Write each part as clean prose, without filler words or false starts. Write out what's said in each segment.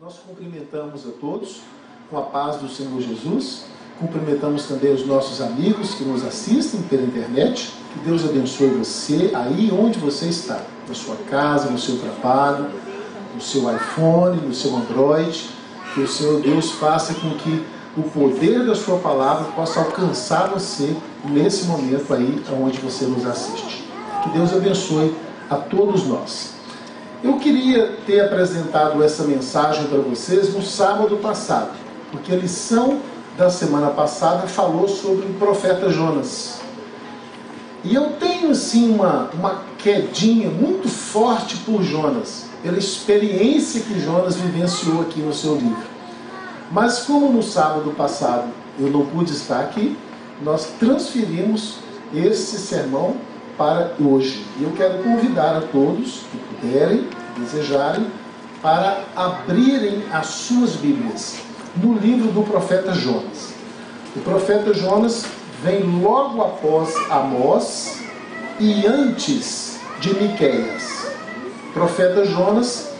Nós cumprimentamos a todos com a paz do Senhor Jesus, cumprimentamos também os nossos amigos que nos assistem pela internet. Que Deus abençoe você aí onde você está, na sua casa, no seu trabalho, no seu iPhone, no seu Android. Que o Senhor Deus faça com que o poder da sua palavra possa alcançar você nesse momento aí onde você nos assiste. Que Deus abençoe a todos nós. Eu queria ter apresentado essa mensagem para vocês no sábado passado, porque a lição da semana passada falou sobre o profeta Jonas. E eu tenho assim uma quedinha muito forte por Jonas, pela experiência que Jonas vivenciou aqui no seu livro. Mas como no sábado passado eu não pude estar aqui, nós transferimos esse sermão para hoje. E eu quero convidar a todos que puderem, desejarem, para abrirem as suas Bíblias no livro do profeta Jonas. O profeta Jonas vem logo após Amós e antes de Miqueias. O profeta Jonas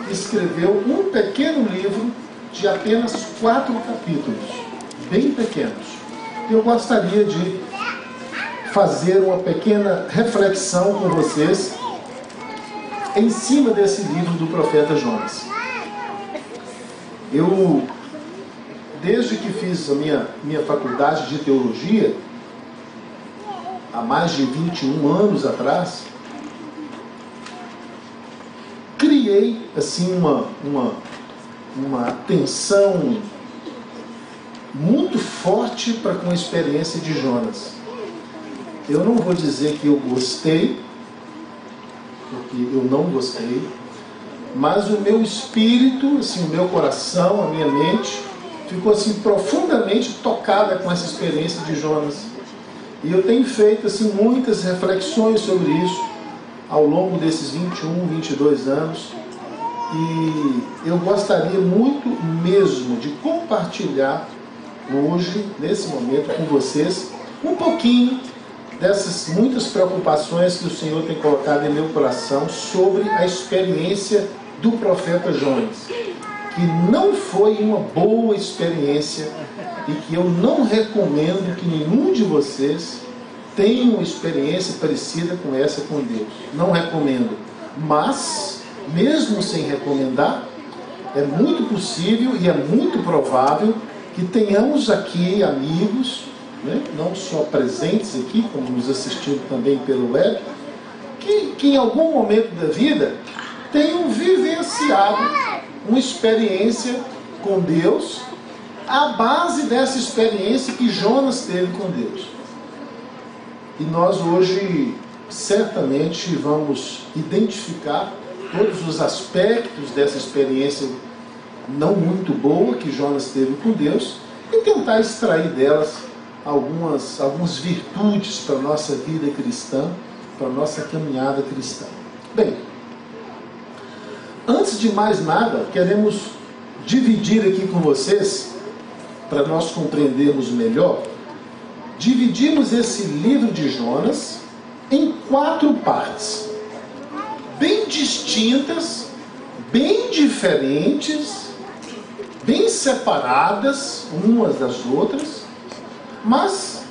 escreveu um pequeno livro de apenas 4 capítulos, bem pequenos. Eu gostaria de fazer uma pequena reflexão com vocês em cima desse livro do profeta Jonas. Eu, desde que fiz a minha faculdade de teologia, há mais de 21 anos atrás, criei assim uma atenção muito forte para com a experiência de Jonas. Eu não vou dizer que eu gostei, porque eu não gostei, mas o meu espírito, assim, o meu coração, a minha mente, ficou assim profundamente tocada com essa experiência de Jonas. E eu tenho feito assim muitas reflexões sobre isso ao longo desses 21, 22 anos. E eu gostaria muito mesmo de compartilhar hoje, nesse momento, com vocês, um pouquinho dessas muitas preocupações que o Senhor tem colocado em meu coração sobre a experiência do profeta Jonas, que não foi uma boa experiência e que eu não recomendo que nenhum de vocês tenha uma experiência parecida com essa com Deus. Não recomendo. Mas, mesmo sem recomendar, é muito possível e é muito provável que tenhamos aqui amigos, né, não só presentes aqui, como nos assistindo também pelo web, que em algum momento da vida tenham vivenciado uma experiência com Deus, à base dessa experiência que Jonas teve com Deus. E nós hoje certamente vamos identificar todos os aspectos dessa experiência não muito boa que Jonas teve com Deus e tentar extrair delas algumas virtudes para a nossa vida cristã, para a nossa caminhada cristã. Bem, antes de mais nada, queremos dividir aqui com vocês, para nós compreendermos melhor, dividimos esse livro de Jonas em 4 partes, bem distintas, bem diferentes, bem separadas umas das outras, mas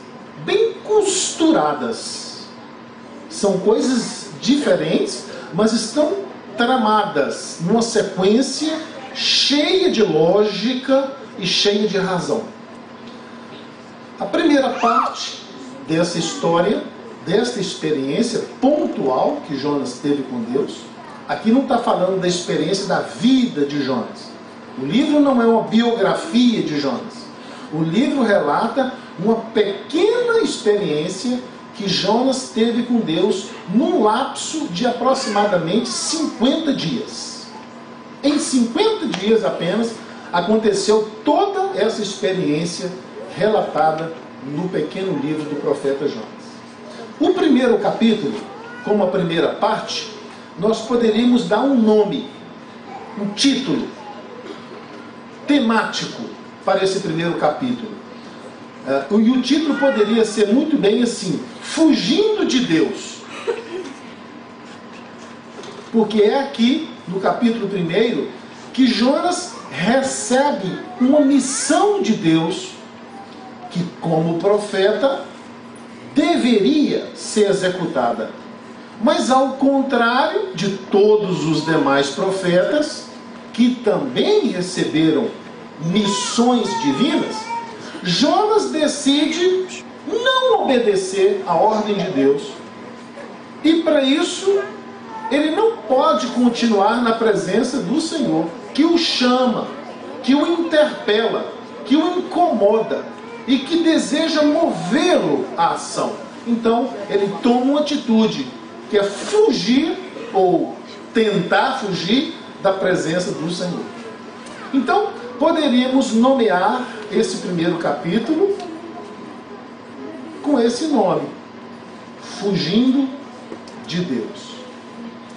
bem costuradas. São coisas diferentes, mas estão tramadas numa sequência cheia de lógica e cheia de razão. A primeira parte dessa história, desta experiência pontual que Jonas teve com Deus, aqui não está falando da experiência da vida de Jonas. O livro não é uma biografia de Jonas. O livro relata uma pequena experiência que Jonas teve com Deus num lapso de aproximadamente 50 dias. Em 50 dias apenas aconteceu toda essa experiência relatada no pequeno livro do profeta Jonas. O primeiro capítulo, como a primeira parte, nós poderíamos dar um nome, um título temático para esse primeiro capítulo. E o título poderia ser muito bem assim: Fugindo de Deus. Porque é aqui, no capítulo 1, que Jonas recebe uma missão de Deus que, como profeta, deveria ser executada. Mas ao contrário de todos os demais profetas, que também receberam missões divinas, Jonas decide não obedecer à ordem de Deus. E para isso, ele não pode continuar na presença do Senhor, que o chama, que o interpela, que o incomoda e que deseja movê-lo à ação. Então, ele toma uma atitude, que é fugir ou tentar fugir da presença do Senhor. Então, poderíamos nomear esse primeiro capítulo com esse nome: Fugindo de Deus.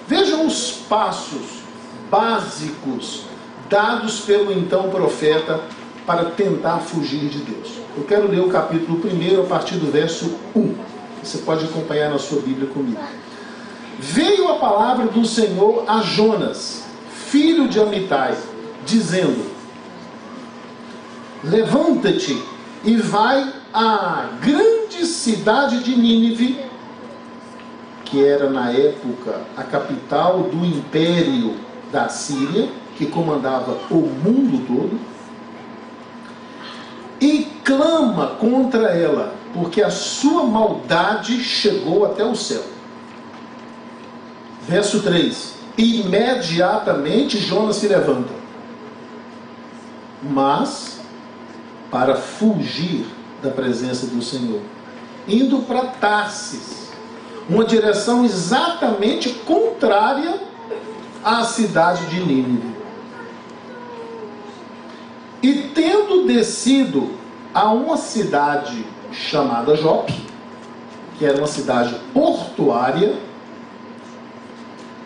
Vejam os passos básicos dados pelo então profeta para tentar fugir de Deus. Eu quero ler o capítulo 1 a partir do verso 1. Você pode acompanhar na sua Bíblia comigo. Veio a palavra do Senhor a Jonas, filho de Amitai, dizendo: levanta-te e vai à grande cidade de Nínive, que era na época a capital do império da Síria, que comandava o mundo todo, e clama contra ela, porque a sua maldade chegou até o céu. Verso 3. Imediatamente Jonas se levanta, mas para fugir da presença do Senhor, indo para Tarsis, uma direção exatamente contrária à cidade de Nínive. E tendo descido a uma cidade chamada Jope, que era uma cidade portuária,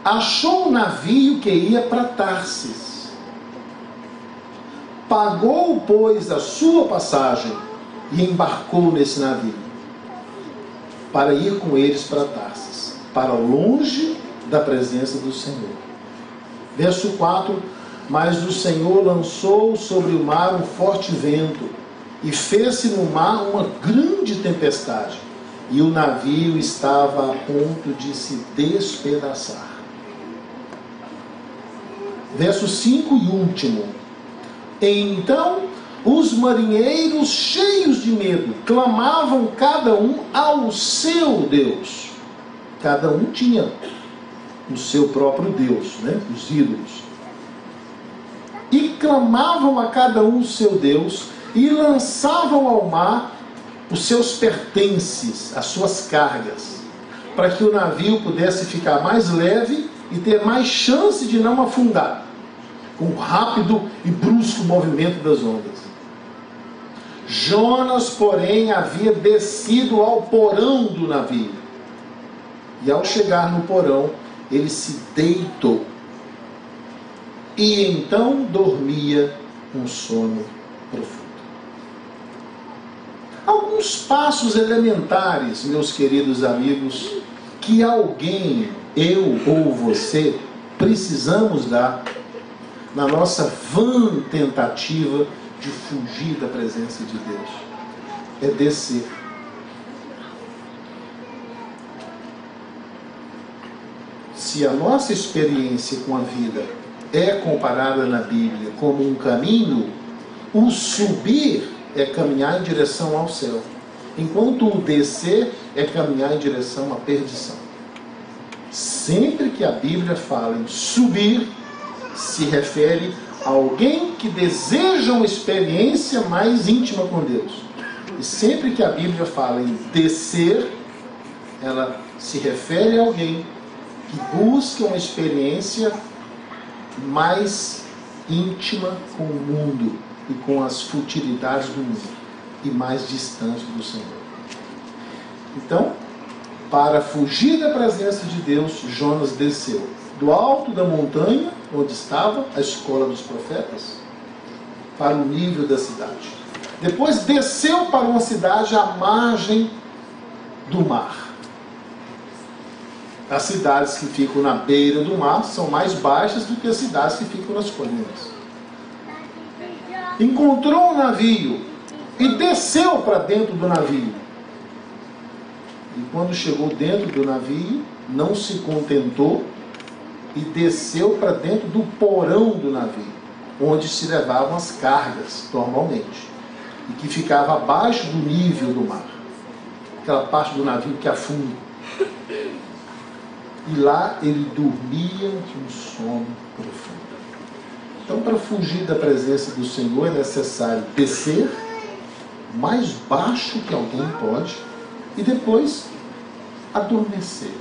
achou um navio que ia para Tarsis. Pagou, pois, a sua passagem e embarcou nesse navio para ir com eles para Tarsis, para longe da presença do Senhor. Verso 4. Mas o Senhor lançou sobre o mar um forte vento, e fez-se no mar uma grande tempestade, e o navio estava a ponto de se despedaçar. Verso 5 e último. Então os marinheiros, cheios de medo, clamavam cada um ao seu Deus. Cada um tinha o seu próprio Deus, né? Os ídolos. E clamavam a cada um o seu Deus, e lançavam ao mar os seus pertences, as suas cargas, para que o navio pudesse ficar mais leve e ter mais chance de não afundar, com o rápido e brusco movimento das ondas. Jonas, porém, havia descido ao porão do navio, e ao chegar no porão, ele se deitou, e então dormia um sono profundo. Alguns passos elementares, meus queridos amigos, que alguém, eu ou você, precisamos dar na nossa vã tentativa de fugir da presença de Deus. É descer. Se a nossa experiência com a vida é comparada na Bíblia como um caminho, o subir é caminhar em direção ao céu, enquanto o descer é caminhar em direção à perdição. Sempre que a Bíblia fala em subir, se refere a alguém que deseja uma experiência mais íntima com Deus. E sempre que a Bíblia fala em descer, ela se refere a alguém que busca uma experiência mais íntima com o mundo e com as futilidades do mundo, e mais distante do Senhor. Então, para fugir da presença de Deus, Jonas desceu do alto da montanha, onde estava a escola dos profetas, para o nível da cidade. Depois desceu para uma cidade à margem do mar. As cidades que ficam na beira do mar são mais baixas do que as cidades que ficam nas colinas. encontrou um navio e desceu para dentro do navio. E quando chegou dentro do navio, não se contentou e desceu para dentro do porão do navio, onde se levavam as cargas normalmente, e que ficava abaixo do nível do mar, aquela parte do navio que afunda. E lá ele dormia um sono profundo. Então, para fugir da presença do Senhor, é necessário descer mais baixo que alguém pode e depois adormecer.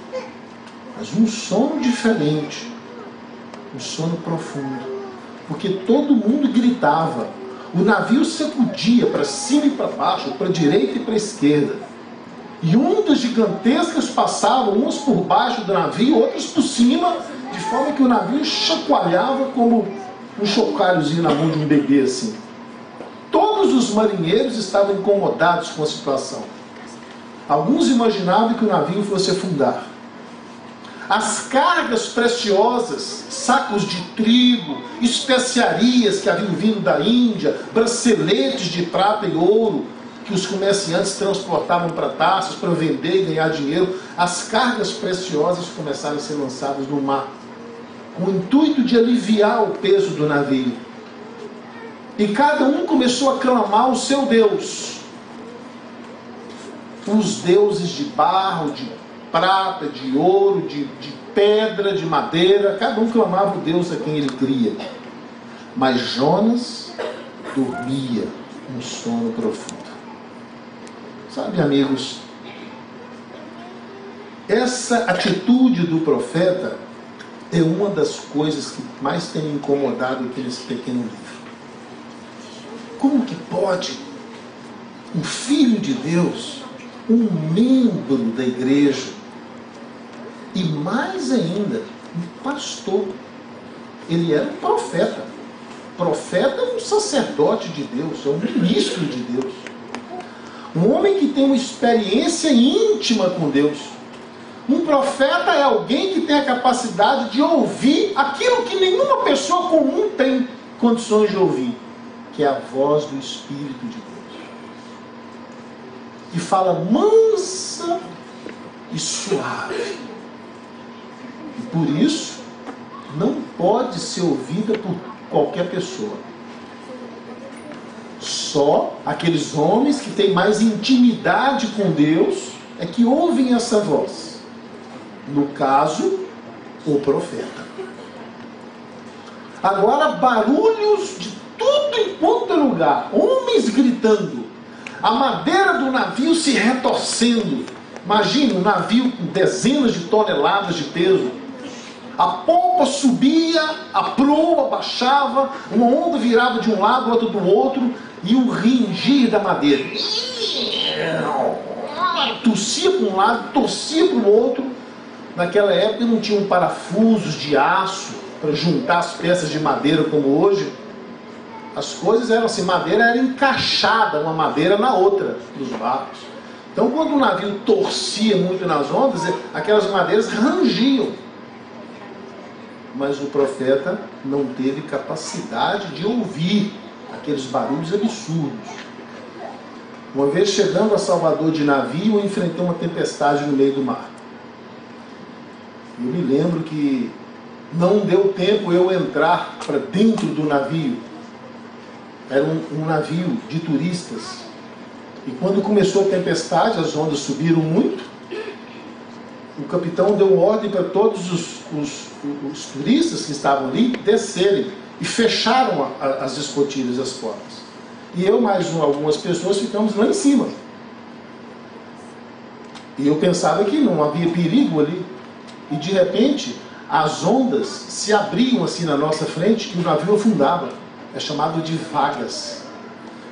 Mas um sono diferente, um sono profundo, porque todo mundo gritava, o navio sacudia para cima e para baixo, para a direita e para a esquerda, e ondas gigantescas passavam, umas por baixo do navio, outras por cima, de forma que o navio chacoalhava como um chocalhozinho na mão de um bebê assim. Todos os marinheiros estavam incomodados com a situação. Alguns imaginavam que o navio fosse afundar. As cargas preciosas, sacos de trigo, especiarias que haviam vindo da Índia, braceletes de prata e ouro, que os comerciantes transportavam para Tarsos para vender e ganhar dinheiro, as cargas preciosas começaram a ser lançadas no mar, com o intuito de aliviar o peso do navio. E cada um começou a clamar o seu Deus. Os deuses de barro, de prata, de ouro, de pedra, de madeira, cada um clamava o Deus a quem ele cria. Mas Jonas dormia um sono profundo. Sabe, amigos, essa atitude do profeta é uma das coisas que mais tem me incomodado aqui nesse pequeno livro. Como que pode um filho de Deus, um membro da igreja, e mais ainda, um pastor, ele era um profeta. Profeta é um sacerdote de Deus, é um ministro de Deus. Um homem que tem uma experiência íntima com Deus. Um profeta é alguém que tem a capacidade de ouvir aquilo que nenhuma pessoa comum tem condições de ouvir, que é a voz do Espírito de Deus. Que fala mansa e suave. E por isso, não pode ser ouvida por qualquer pessoa. Só aqueles homens que têm mais intimidade com Deus é que ouvem essa voz. No caso, o profeta. Agora, barulhos de tudo em quanto é lugar. Homens gritando. A madeira do navio se retorcendo. Imagine um navio com dezenas de toneladas de peso. A polpa subia, a proa baixava, uma onda virava de um lado, outra do outro, e o ringir da madeira. Tossia para um lado, torcia para o outro. Naquela época não tinham parafusos de aço para juntar as peças de madeira como hoje. As coisas eram assim, madeira era encaixada uma madeira na outra nos barcos. Então quando o navio torcia muito nas ondas, aquelas madeiras rangiam. Mas o profeta não teve capacidade de ouvir aqueles barulhos absurdos. Uma vez chegando a Salvador de navio, eu enfrentei uma tempestade no meio do mar. Eu me lembro que não deu tempo eu entrar para dentro do navio. Era um navio de turistas. E quando começou a tempestade, as ondas subiram muito. O capitão deu ordem para todos os turistas que estavam ali descerem. E fecharam as escotilhas, as portas. E eu mais algumas pessoas ficamos lá em cima. E eu pensava que não havia perigo ali. E de repente, as ondas se abriam assim na nossa frente e o navio afundava. É chamado de vagas.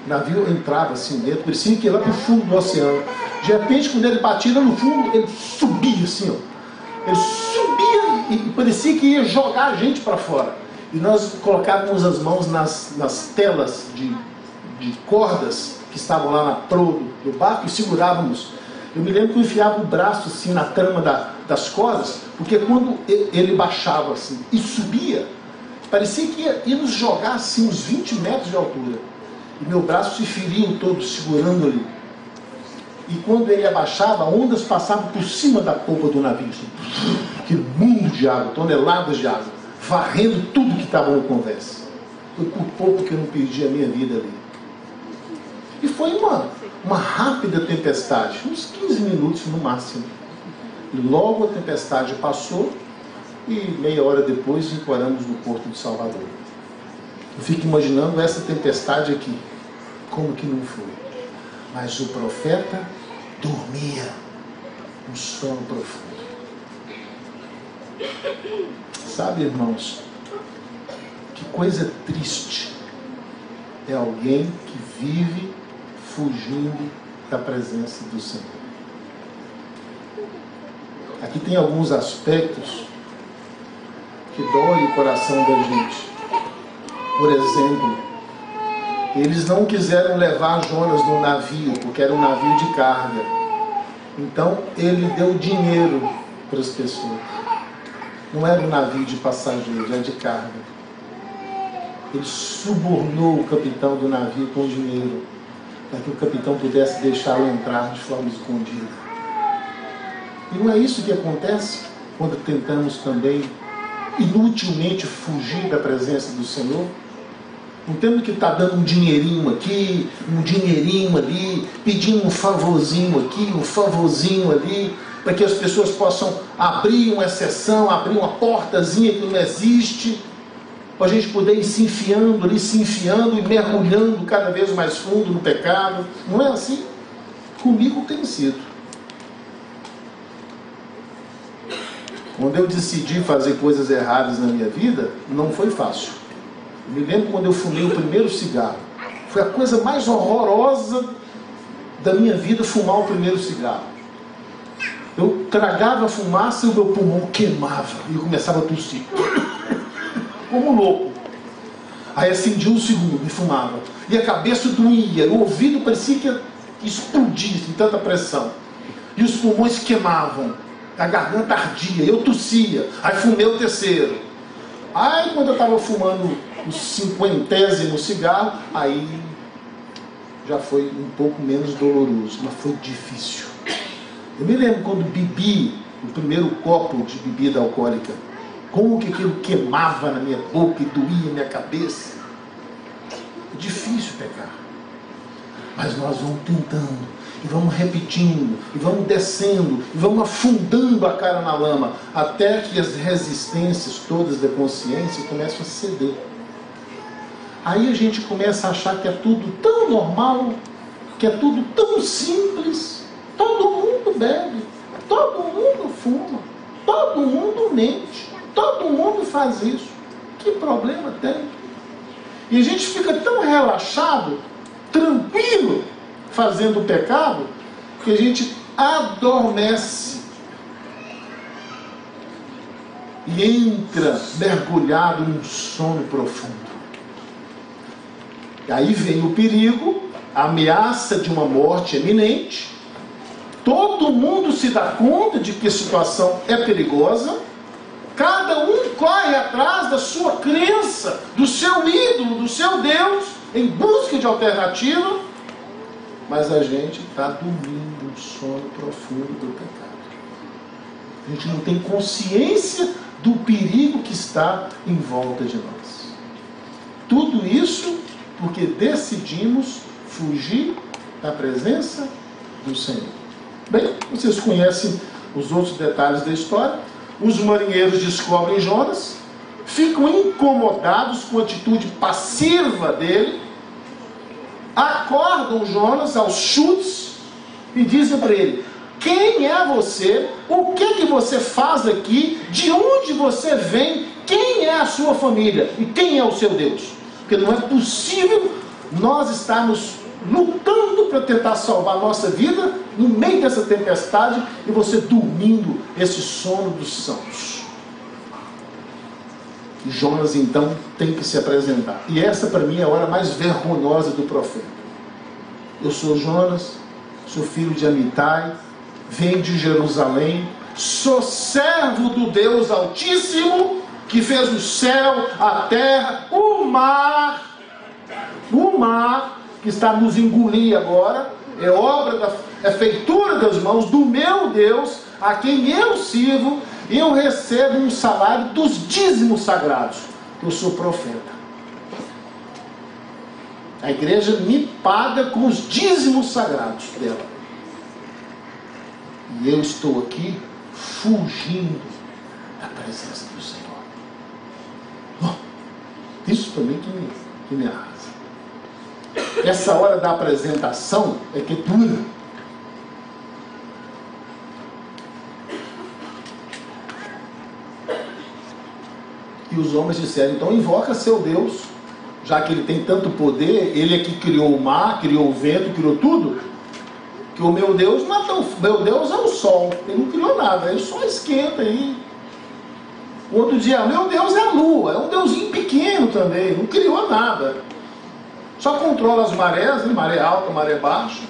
O navio entrava assim dentro, parecia que ia lá para o fundo do oceano. De repente, quando ele batia lá no fundo, ele subia assim, ó. Ele subia e parecia que ia jogar a gente para fora. E nós colocávamos as mãos nas telas de cordas que estavam lá na proa do barco e segurávamos. Eu me lembro que eu enfiava o braço assim na trama das cordas, porque quando ele baixava assim e subia, Parecia que ia nos jogar assim uns 20 metros de altura. E meu braço se feriu todo, segurando ali. E quando ele abaixava, ondas passavam por cima da polpa do navio. Aquele mundo de água, toneladas de água, varrendo tudo que estava no convés. Foi por pouco que eu não perdi a minha vida ali. E foi uma rápida tempestade, uns 15 minutos no máximo. E logo a tempestade passou e meia hora depois encoramos no porto de Salvador. Eu fico imaginando essa tempestade aqui, como que não foi. Mas o profeta dormia um sono profundo. Sabe, irmãos, que coisa triste é alguém que vive fugindo da presença do Senhor. Aqui tem alguns aspectos que dói o coração da gente. Por exemplo, eles não quiseram levar Jonas no navio, porque era um navio de carga. Então ele deu dinheiro para as pessoas. Não era um navio de passageiros, era de carga. Ele subornou o capitão do navio com dinheiro, para que o capitão pudesse deixá-lo entrar de forma escondida. E não é isso que acontece quando tentamos também inutilmente fugir da presença do Senhor? Não temos que estar dando um dinheirinho aqui, um dinheirinho ali, pedindo um favorzinho aqui, um favorzinho ali, para que as pessoas possam abrir uma exceção, abrir uma portazinha que não existe, para a gente poder ir se enfiando ali, se enfiando e mergulhando cada vez mais fundo no pecado. Não é assim? Comigo tem sido. Quando eu decidi fazer coisas erradas na minha vida, não foi fácil. Eu me lembro quando eu fumei o primeiro cigarro. Foi a coisa mais horrorosa da minha vida, fumar o primeiro cigarro. Eu tragava a fumaça e o meu pulmão queimava. E eu começava a tossir. Como louco. Aí acendia um segundo e fumava. E a cabeça doía, o ouvido parecia que ia explodir de tanta pressão. E os pulmões queimavam. A garganta ardia, eu tossia. Aí fumei o terceiro. Aí quando eu estava fumando o 50º cigarro, aí já foi um pouco menos doloroso, mas foi difícil. Eu me lembro quando bebi o primeiro copo de bebida alcoólica, como que aquilo queimava na minha boca e doía na minha cabeça. É difícil pecar. Mas nós vamos tentando, e vamos repetindo, e vamos descendo, e vamos afundando a cara na lama, até que as resistências todas da consciência começam a ceder. Aí a gente começa a achar que é tudo tão normal, que é tudo tão simples. Todo mundo bebe, todo mundo fuma, todo mundo mente, todo mundo faz isso. Que problema tem? E a gente fica tão relaxado, tranquilo, fazendo o pecado, que a gente adormece e entra mergulhado num sono profundo. E aí vem o perigo, a ameaça de uma morte iminente. Todo mundo se dá conta de que a situação é perigosa. Cada um corre atrás da sua crença, do seu ídolo, do seu Deus, em busca de alternativa. Mas a gente está dormindo um sono profundo do pecado. A gente não tem consciência do perigo que está em volta de nós. Tudo isso porque decidimos fugir da presença do Senhor. Bem, vocês conhecem os outros detalhes da história. Os marinheiros descobrem Jonas, ficam incomodados com a atitude passiva dele, acordam Jonas aos chutes e dizem para ele: quem é você? O que você faz aqui? De onde você vem? Quem é a sua família? E quem é o seu Deus? Porque não é possível nós estarmos lutando para tentar salvar a nossa vida no meio dessa tempestade e você dormindo esse sono dos sãos. E Jonas então tem que se apresentar. E essa para mim é a hora mais vergonhosa do profeta. Eu sou Jonas, sou filho de Amitai, venho de Jerusalém, sou servo do Deus Altíssimo, que fez o céu, a terra, o mar, que está nos engolir agora, é feitura das mãos do meu Deus, a quem eu sirvo, e eu recebo um salário dos dízimos sagrados. Eu sou profeta. A igreja me paga com os dízimos sagrados dela. E eu estou aqui fugindo da presença do Senhor. Isso também que me arrasa. Essa hora da apresentação é que é dura. E os homens disseram, então invoca seu Deus, já que ele tem tanto poder, ele é que criou o mar, criou o vento, criou tudo, que o meu Deus não é tão... Meu Deus é o sol, ele não criou nada, ele só esquenta aí. O outro dia, meu Deus é a lua, é um deusinho pequeno também, não criou nada. Só controla as marés, né? Maré alta, maré baixa.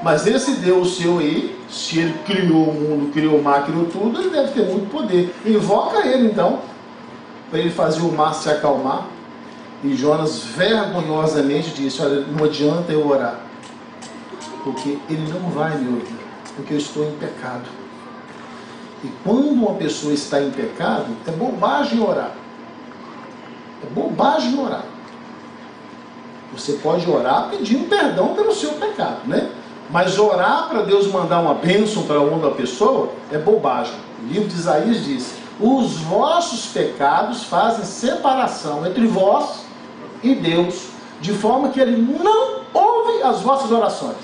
Mas esse Deus seu aí, se ele criou o mundo, criou o mar, criou tudo, ele deve ter muito poder. Invoca ele então, para ele fazer o mar se acalmar. E Jonas vergonhosamente disse, olha, não adianta eu orar, porque ele não vai me ouvir, porque eu estou em pecado. E quando uma pessoa está em pecado, é bobagem orar. É bobagem orar. Você pode orar pedindo perdão pelo seu pecado, né? Mas orar para Deus mandar uma bênção para uma pessoa é bobagem. O livro de Isaías diz, os vossos pecados fazem separação entre vós e Deus, de forma que ele não ouve as vossas orações.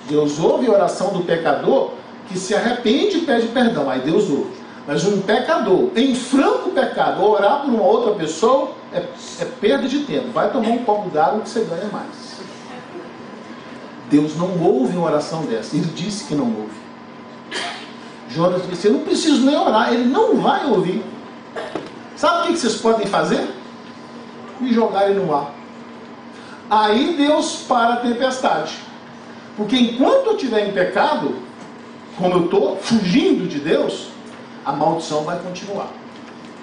Deus ouve a oração do pecador que se arrepende e pede perdão, aí Deus ouve. Mas um pecador, em franco pecado, orar por uma outra pessoa é perda de tempo. Vai tomar um copo d'água que você ganha mais. Deus não ouve uma oração dessa. Ele disse que não ouve. Jonas disse, eu não preciso nem orar, ele não vai ouvir. Sabe o que vocês podem fazer? Me jogarem no ar. Aí Deus para a tempestade. Porque enquanto eu estiver em pecado, como eu estou fugindo de Deus, a maldição vai continuar.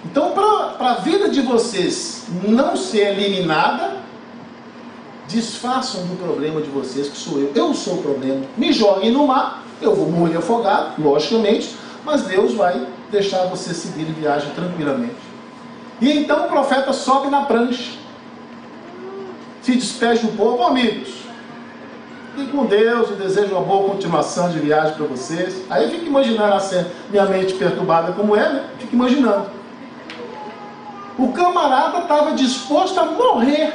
Então, para a vida de vocês não ser eliminada, disfarçam do problema de vocês, que sou eu. Eu sou o problema. Me joguem no mar, eu vou morrer afogado, logicamente, mas Deus vai deixar você seguir em viagem tranquilamente. E então o profeta sobe na prancha, se despede do povo, amigos. E com Deus, eu desejo uma boa continuação de viagem para vocês. Aí eu fico imaginando a cena, minha mente perturbada como é, né? Fico imaginando. O camarada estava disposto a morrer,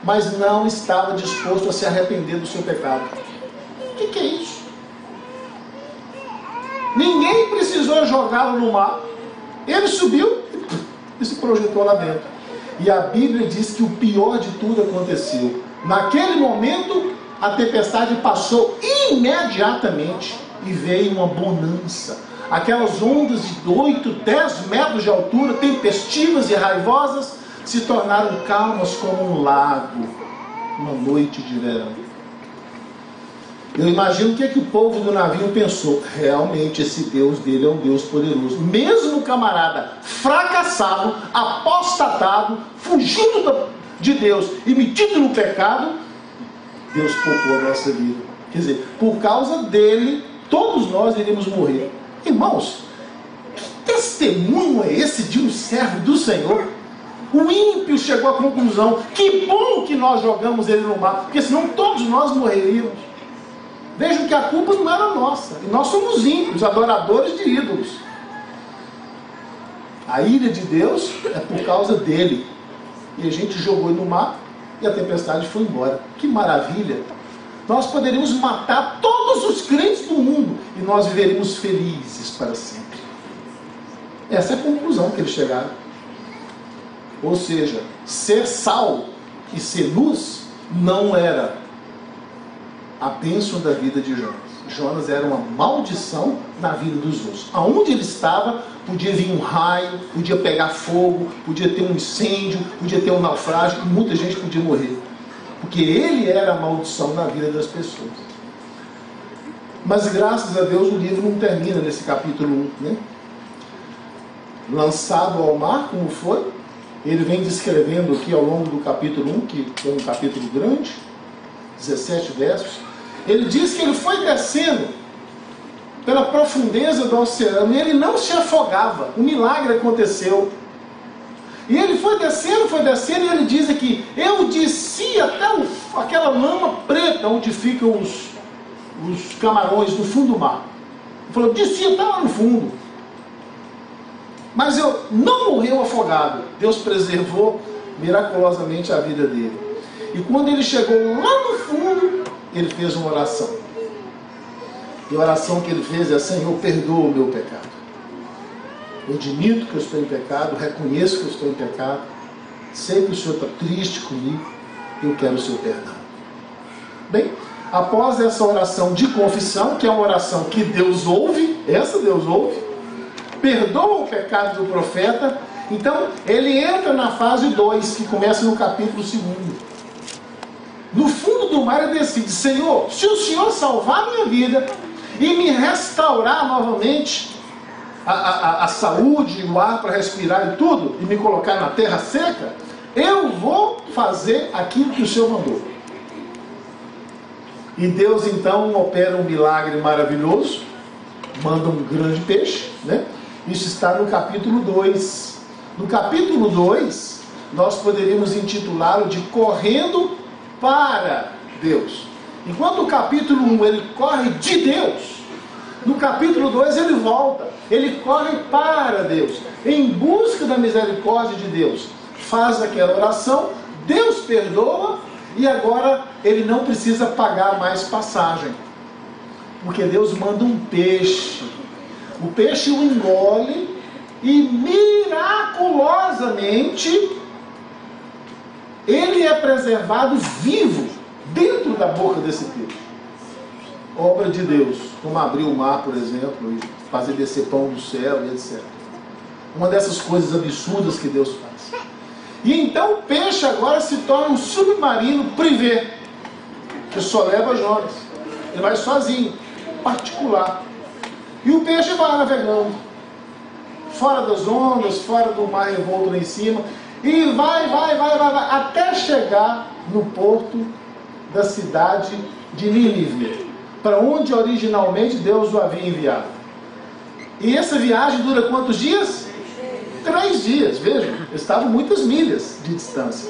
mas não estava disposto a se arrepender do seu pecado. O que é isso? Ninguém precisou jogá-lo no mar. Ele subiu e se projetou lá dentro. E a Bíblia diz que o pior de tudo aconteceu. Naquele momento, a tempestade passou imediatamente e veio uma bonança. Aquelas ondas de 8, 10 metros de altura, tempestivas e raivosas, se tornaram calmas como um lago, uma noite de verão. Eu imagino o que o povo do navio pensou. Realmente esse Deus dele é um Deus poderoso. Mesmo o camarada fracassado, apostatado, fugindo de Deus e metido no pecado, Deus poupou a nossa vida. Quer dizer, por causa dele, todos nós iremos morrer. Irmãos, que testemunho é esse de um servo do Senhor? O ímpio chegou à conclusão, que bom que nós jogamos ele no mar, porque senão todos nós morreríamos. Vejam que a culpa não era nossa, e nós somos ímpios, adoradores de ídolos. A ira de Deus é por causa dele. E a gente jogou ele no mar e a tempestade foi embora. Que maravilha! Nós poderíamos matar todos os crentes do mundo e nós viveríamos felizes para sempre. Essa é a conclusão que eles chegaram. Ou seja, ser sal e ser luz não era a bênção da vida de Jonas. Jonas era uma maldição na vida dos outros. Aonde ele estava, podia vir um raio, podia pegar fogo, podia ter um incêndio, podia ter um naufrágio, e muita gente podia morrer. Porque ele era a maldição na vida das pessoas. Mas graças a Deus o livro não termina nesse capítulo 1, né? lançado ao mar, como foi. Ele vem descrevendo aqui ao longo do capítulo 1, que é um capítulo grande, 17 versos. Ele diz que ele foi descendo pela profundeza do oceano e ele não se afogava. Um milagre aconteceu. E ele foi descendo, e ele diz aqui: eu desci até aquela lama preta onde ficam os camarões no fundo do mar. Ele falou: desci até lá no fundo. Mas eu não morreu afogado. Deus preservou miraculosamente a vida dele. E quando ele chegou lá no fundo, ele fez uma oração. E a oração que ele fez é: Senhor, perdoa o meu pecado. Eu admito que eu estou em pecado, reconheço que eu estou em pecado, sei que o Senhor está triste comigo, eu quero o seu perdão. Bem, após essa oração de confissão, que é uma oração que Deus ouve, essa Deus ouve, perdoa o pecado do profeta, então ele entra na fase 2, que começa no capítulo 2. No fundo do mar ele decide: Senhor, se o Senhor salvar a minha vida e me restaurar novamente a saúde, o ar para respirar e tudo, e me colocar na terra seca, eu vou fazer aquilo que o Senhor mandou. E Deus então opera um milagre maravilhoso, manda um grande peixe, né? Isso está no capítulo 2. No capítulo 2, nós poderíamos intitulá-lo de Correndo para Deus. Enquanto o capítulo 1 ele corre de Deus, no capítulo 2 ele volta, ele corre para Deus, em busca da misericórdia de Deus. Faz aquela oração, Deus perdoa, e agora ele não precisa pagar mais passagem, porque Deus manda um peixe. O peixe o engole e miraculosamente ele é preservado vivo dentro da boca desse peixe. Obra de Deus, como abrir o mar, por exemplo, e fazer descer pão do céu e etc. Uma dessas coisas absurdas que Deus faz. E então o peixe agora se torna um submarino privê, que só leva Jonas. Ele vai sozinho, particular. E o peixe vai navegando, fora das ondas, fora do mar revolto lá em cima, e vai, até chegar no porto da cidade de Nínive, para onde originalmente Deus o havia enviado. E essa viagem dura quantos dias? 3 dias, vejam, estavam muitas milhas de distância.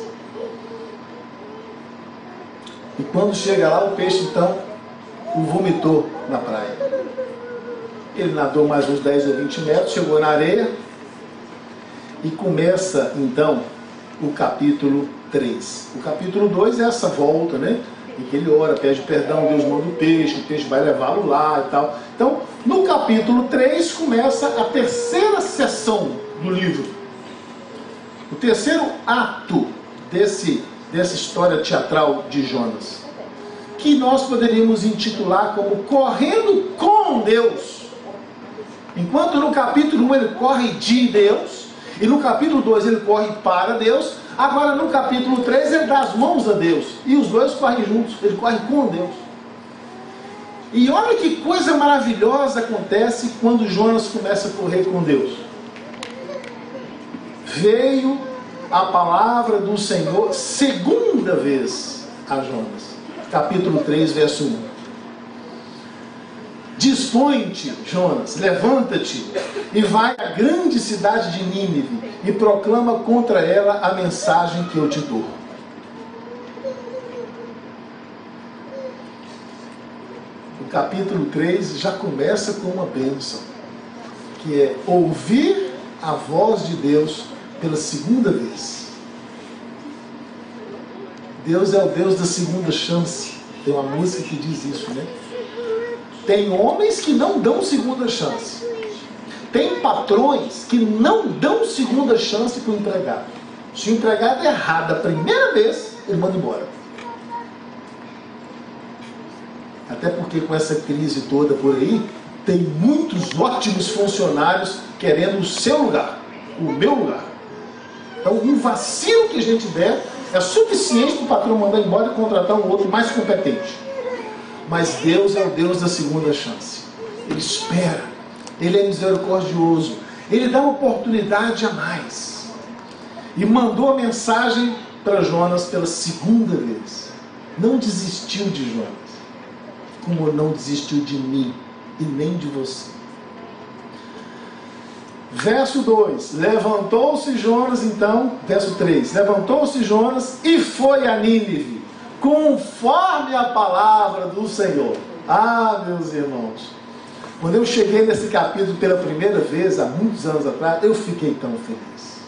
E quando chega lá, o peixe então o vomitou na praia. Ele nadou mais uns 10 ou 20 metros, chegou na areia e começa então o capítulo 3. O capítulo 2 é essa volta, né? Em que ele ora, pede perdão, Deus manda o peixe vai levá-lo lá e tal. Então, no capítulo 3 começa a terceira sessão do livro. O terceiro ato dessa história teatral de Jonas, que nós poderíamos intitular como Correndo com Deus. Enquanto no capítulo 1 ele corre de Deus, e no capítulo 2 ele corre para Deus, agora no capítulo 3 ele dá as mãos a Deus, e os dois correm juntos, ele corre com Deus. E olha que coisa maravilhosa acontece quando Jonas começa a correr com Deus. Veio a palavra do Senhor segunda vez a Jonas. Capítulo 3, verso 1. Dispõe-te, Jonas, levanta-te e vai à grande cidade de Nínive e proclama contra ela a mensagem que eu te dou. O capítulo 3 já começa com uma bênção, que é ouvir a voz de Deus pela segunda vez. Deus é o Deus da segunda chance. Tem uma música que diz isso, né? Tem homens que não dão segunda chance. Tem patrões que não dão segunda chance para o empregado. Se o empregado errar da primeira vez, ele manda embora. Até porque com essa crise toda por aí, tem muitos ótimos funcionários querendo o seu lugar, o meu lugar. Então um vacilo que a gente der é suficiente para o patrão mandar embora e contratar um outro mais competente. Mas Deus é o Deus da segunda chance. Ele espera, Ele é misericordioso, Ele dá uma oportunidade a mais. E mandou a mensagem para Jonas pela segunda vez. Não desistiu de Jonas, como não desistiu de mim e nem de você. Verso 2, levantou-se Jonas então, verso 3, levantou-se Jonas e foi a Nínive, conforme a palavra do Senhor. Ah, meus irmãos, quando eu cheguei nesse capítulo pela primeira vez, há muitos anos atrás, eu fiquei tão feliz.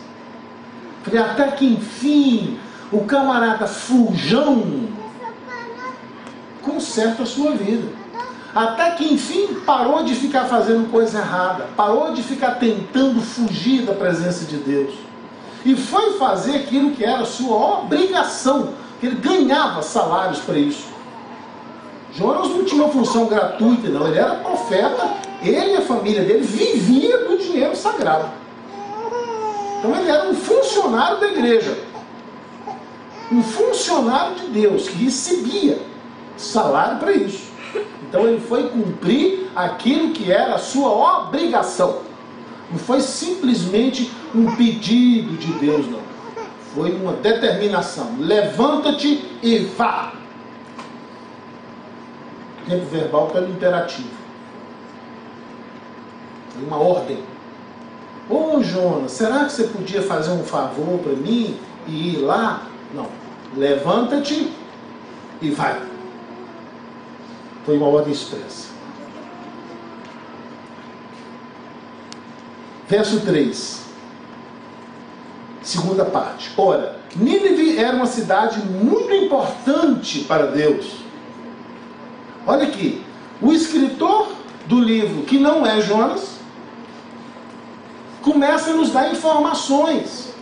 Falei, até que enfim, o camarada Fujão conserta a sua vida. Até que enfim parou de ficar fazendo coisa errada, parou de ficar tentando fugir da presença de Deus e foi fazer aquilo que era sua obrigação, que ele ganhava salários para isso. Jonas não tinha uma função gratuita, não, ele era profeta, ele e a família dele vivia do dinheiro sagrado. Então ele era um funcionário da igreja, um funcionário de Deus que recebia salário para isso. Então ele foi cumprir aquilo que era a sua obrigação. Não foi simplesmente um pedido de Deus, não. Foi uma determinação. Levanta-te e vá. Tempo verbal pelo imperativo. Foi uma ordem. Ô Jonas, será que você podia fazer um favor para mim e ir lá? Não. Levanta-te e vai. Foi uma ordem expressa. Verso 3. Segunda parte. Ora, Nínive era uma cidade muito importante para Deus. Olha aqui. O escritor do livro, que não é Jonas, começa a nos dar informações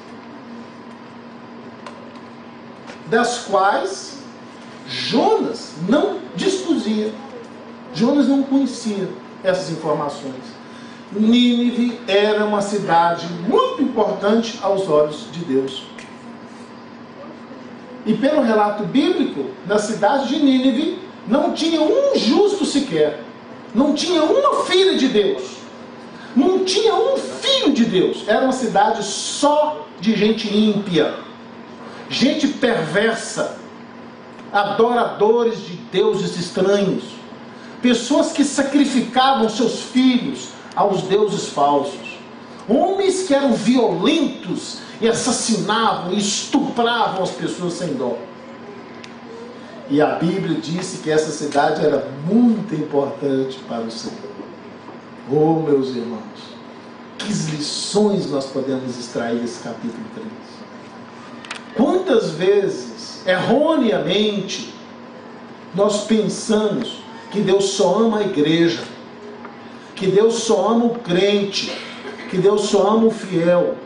das quais Jonas não dispunha. Jonas não conhecia essas informações. Nínive era uma cidade muito importante aos olhos de Deus. E pelo relato bíblico, na cidade de Nínive não tinha um justo sequer. Não tinha uma filha de Deus. Não tinha um filho de Deus. Era uma cidade só de gente ímpia, gente perversa, adoradores de deuses estranhos, pessoas que sacrificavam seus filhos aos deuses falsos, homens que eram violentos e assassinavam e estupravam as pessoas sem dó. E a Bíblia disse que essa cidade era muito importante para o Senhor. Oh, meus irmãos, que lições nós podemos extrair desse capítulo 3. Quantas vezes, erroneamente, nós pensamos que Deus só ama a igreja, que Deus só ama o crente, que Deus só ama o fiel,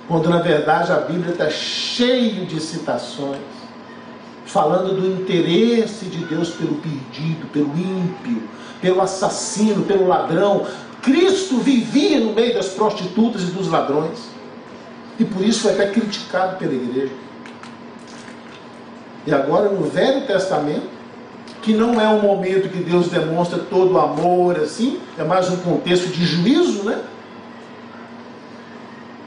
quando na verdade a Bíblia está cheia de citações, falando do interesse de Deus pelo perdido, pelo ímpio, pelo assassino, pelo ladrão. Cristo vivia no meio das prostitutas e dos ladrões, e por isso foi até criticado pela igreja. E agora no Velho Testamento, que não é um momento que Deus demonstra todo o amor assim, é mais um contexto de juízo, né?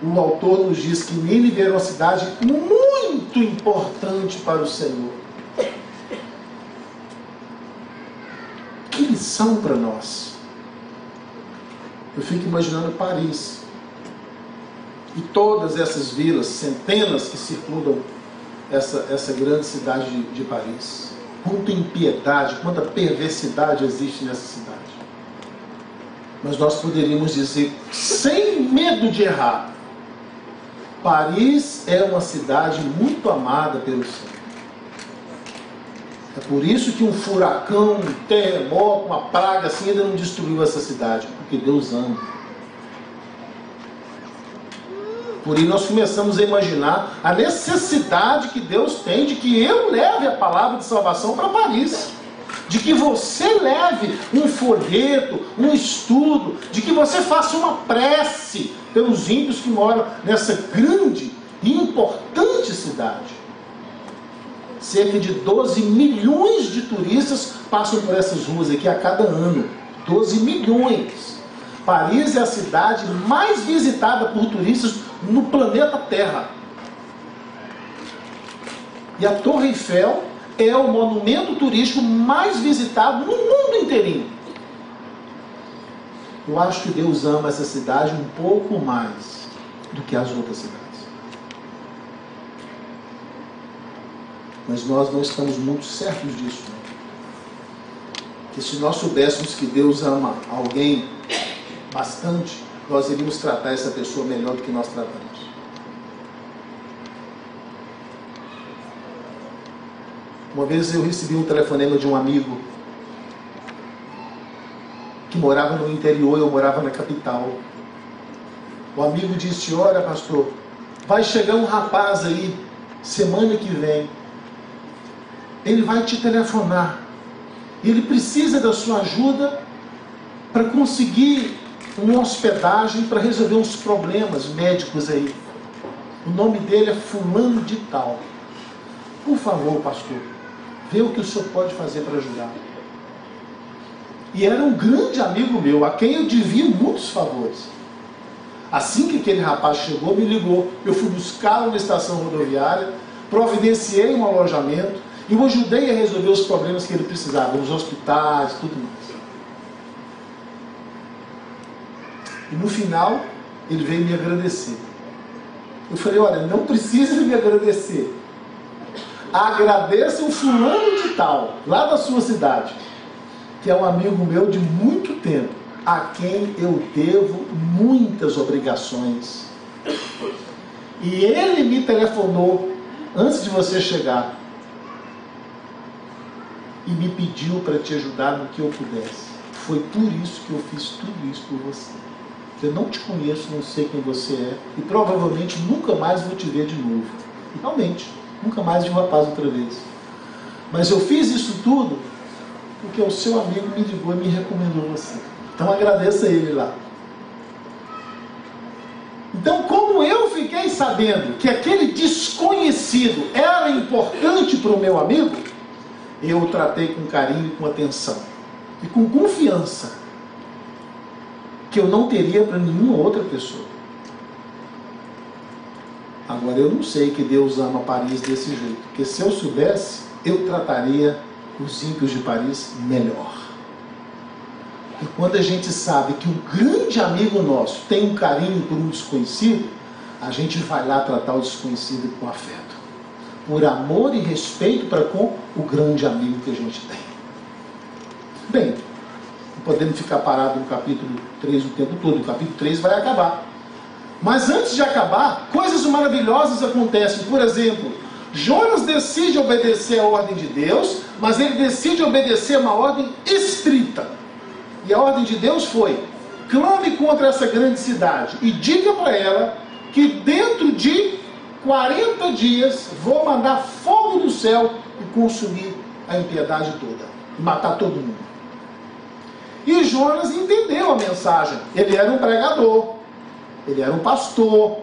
O autor nos diz que Nínive era uma cidade muito importante para o Senhor. Que lição para nós. Eu fico imaginando Paris e todas essas vilas, centenas que circundam essa grande cidade de Paris. Quanta impiedade, quanta perversidade existe nessa cidade. Mas nós poderíamos dizer, sem medo de errar, Paris é uma cidade muito amada pelo Senhor. É por isso que um furacão, um terremoto, uma praga assim ainda não destruiu essa cidade, porque Deus ama. Por isso nós começamos a imaginar a necessidade que Deus tem de que eu leve a palavra de salvação para Paris. De que você leve um folheto, um estudo, de que você faça uma prece pelos ímpios que moram nessa grande e importante cidade. Cerca de 12 milhões de turistas passam por essas ruas aqui a cada ano. 12 milhões. Paris é a cidade mais visitada por turistas no planeta Terra. E a Torre Eiffel é o monumento turístico mais visitado no mundo inteirinho. Eu acho que Deus ama essa cidade um pouco mais do que as outras cidades. Mas nós não estamos muito certos disso. Que se nós soubéssemos que Deus ama alguém bastante, nós iríamos tratar essa pessoa melhor do que nós tratamos. Uma vez eu recebi um telefonema de um amigo que morava no interior, eu morava na capital. O amigo disse: olha, pastor, vai chegar um rapaz aí semana que vem, ele vai te telefonar, ele precisa da sua ajuda para conseguir uma hospedagem, para resolver uns problemas médicos aí. O nome dele é fulano de tal. Por favor, pastor, vê o que o senhor pode fazer para ajudar. E era um grande amigo meu, a quem eu devia muitos favores. Assim que aquele rapaz chegou, me ligou. Eu fui buscá-lo na estação rodoviária, providenciei um alojamento e o ajudei a resolver os problemas que ele precisava, nos hospitais, tudo mais. E no final, ele veio me agradecer. Eu falei: olha, não precisa me agradecer. Agradeça o fulano de tal, lá da sua cidade, que é um amigo meu de muito tempo, a quem eu devo muitas obrigações. E ele me telefonou antes de você chegar e me pediu para te ajudar no que eu pudesse. Foi por isso que eu fiz tudo isso por você. Eu não te conheço, não sei quem você é, e provavelmente nunca mais vou te ver de novo. E realmente, nunca mais vi o rapaz outra vez. Mas eu fiz isso tudo porque o seu amigo me ligou e me recomendou você. Então agradeça a ele lá. Então, como eu fiquei sabendo que aquele desconhecido era importante para o meu amigo, eu o tratei com carinho e com atenção. E com confiança. Que eu não teria para nenhuma outra pessoa. Agora, eu não sei que Deus ama Paris desse jeito. Porque se eu soubesse, eu trataria os ímpios de Paris melhor. E quando a gente sabe que um grande amigo nosso tem um carinho por um desconhecido, a gente vai lá tratar o desconhecido com afeto. Por amor e respeito para com o grande amigo que a gente tem. Bem, não podemos ficar parados no capítulo 3 o tempo todo. O capítulo 3 vai acabar. Mas antes de acabar, coisas maravilhosas acontecem. Por exemplo, Jonas decide obedecer a ordem de Deus, mas ele decide obedecer a uma ordem estrita. E a ordem de Deus foi: clame contra essa grande cidade e diga para ela que dentro de 40 dias vou mandar fogo do céu e consumir a impiedade toda, e matar todo mundo. E Jonas entendeu a mensagem. Ele era um pregador, ele era um pastor,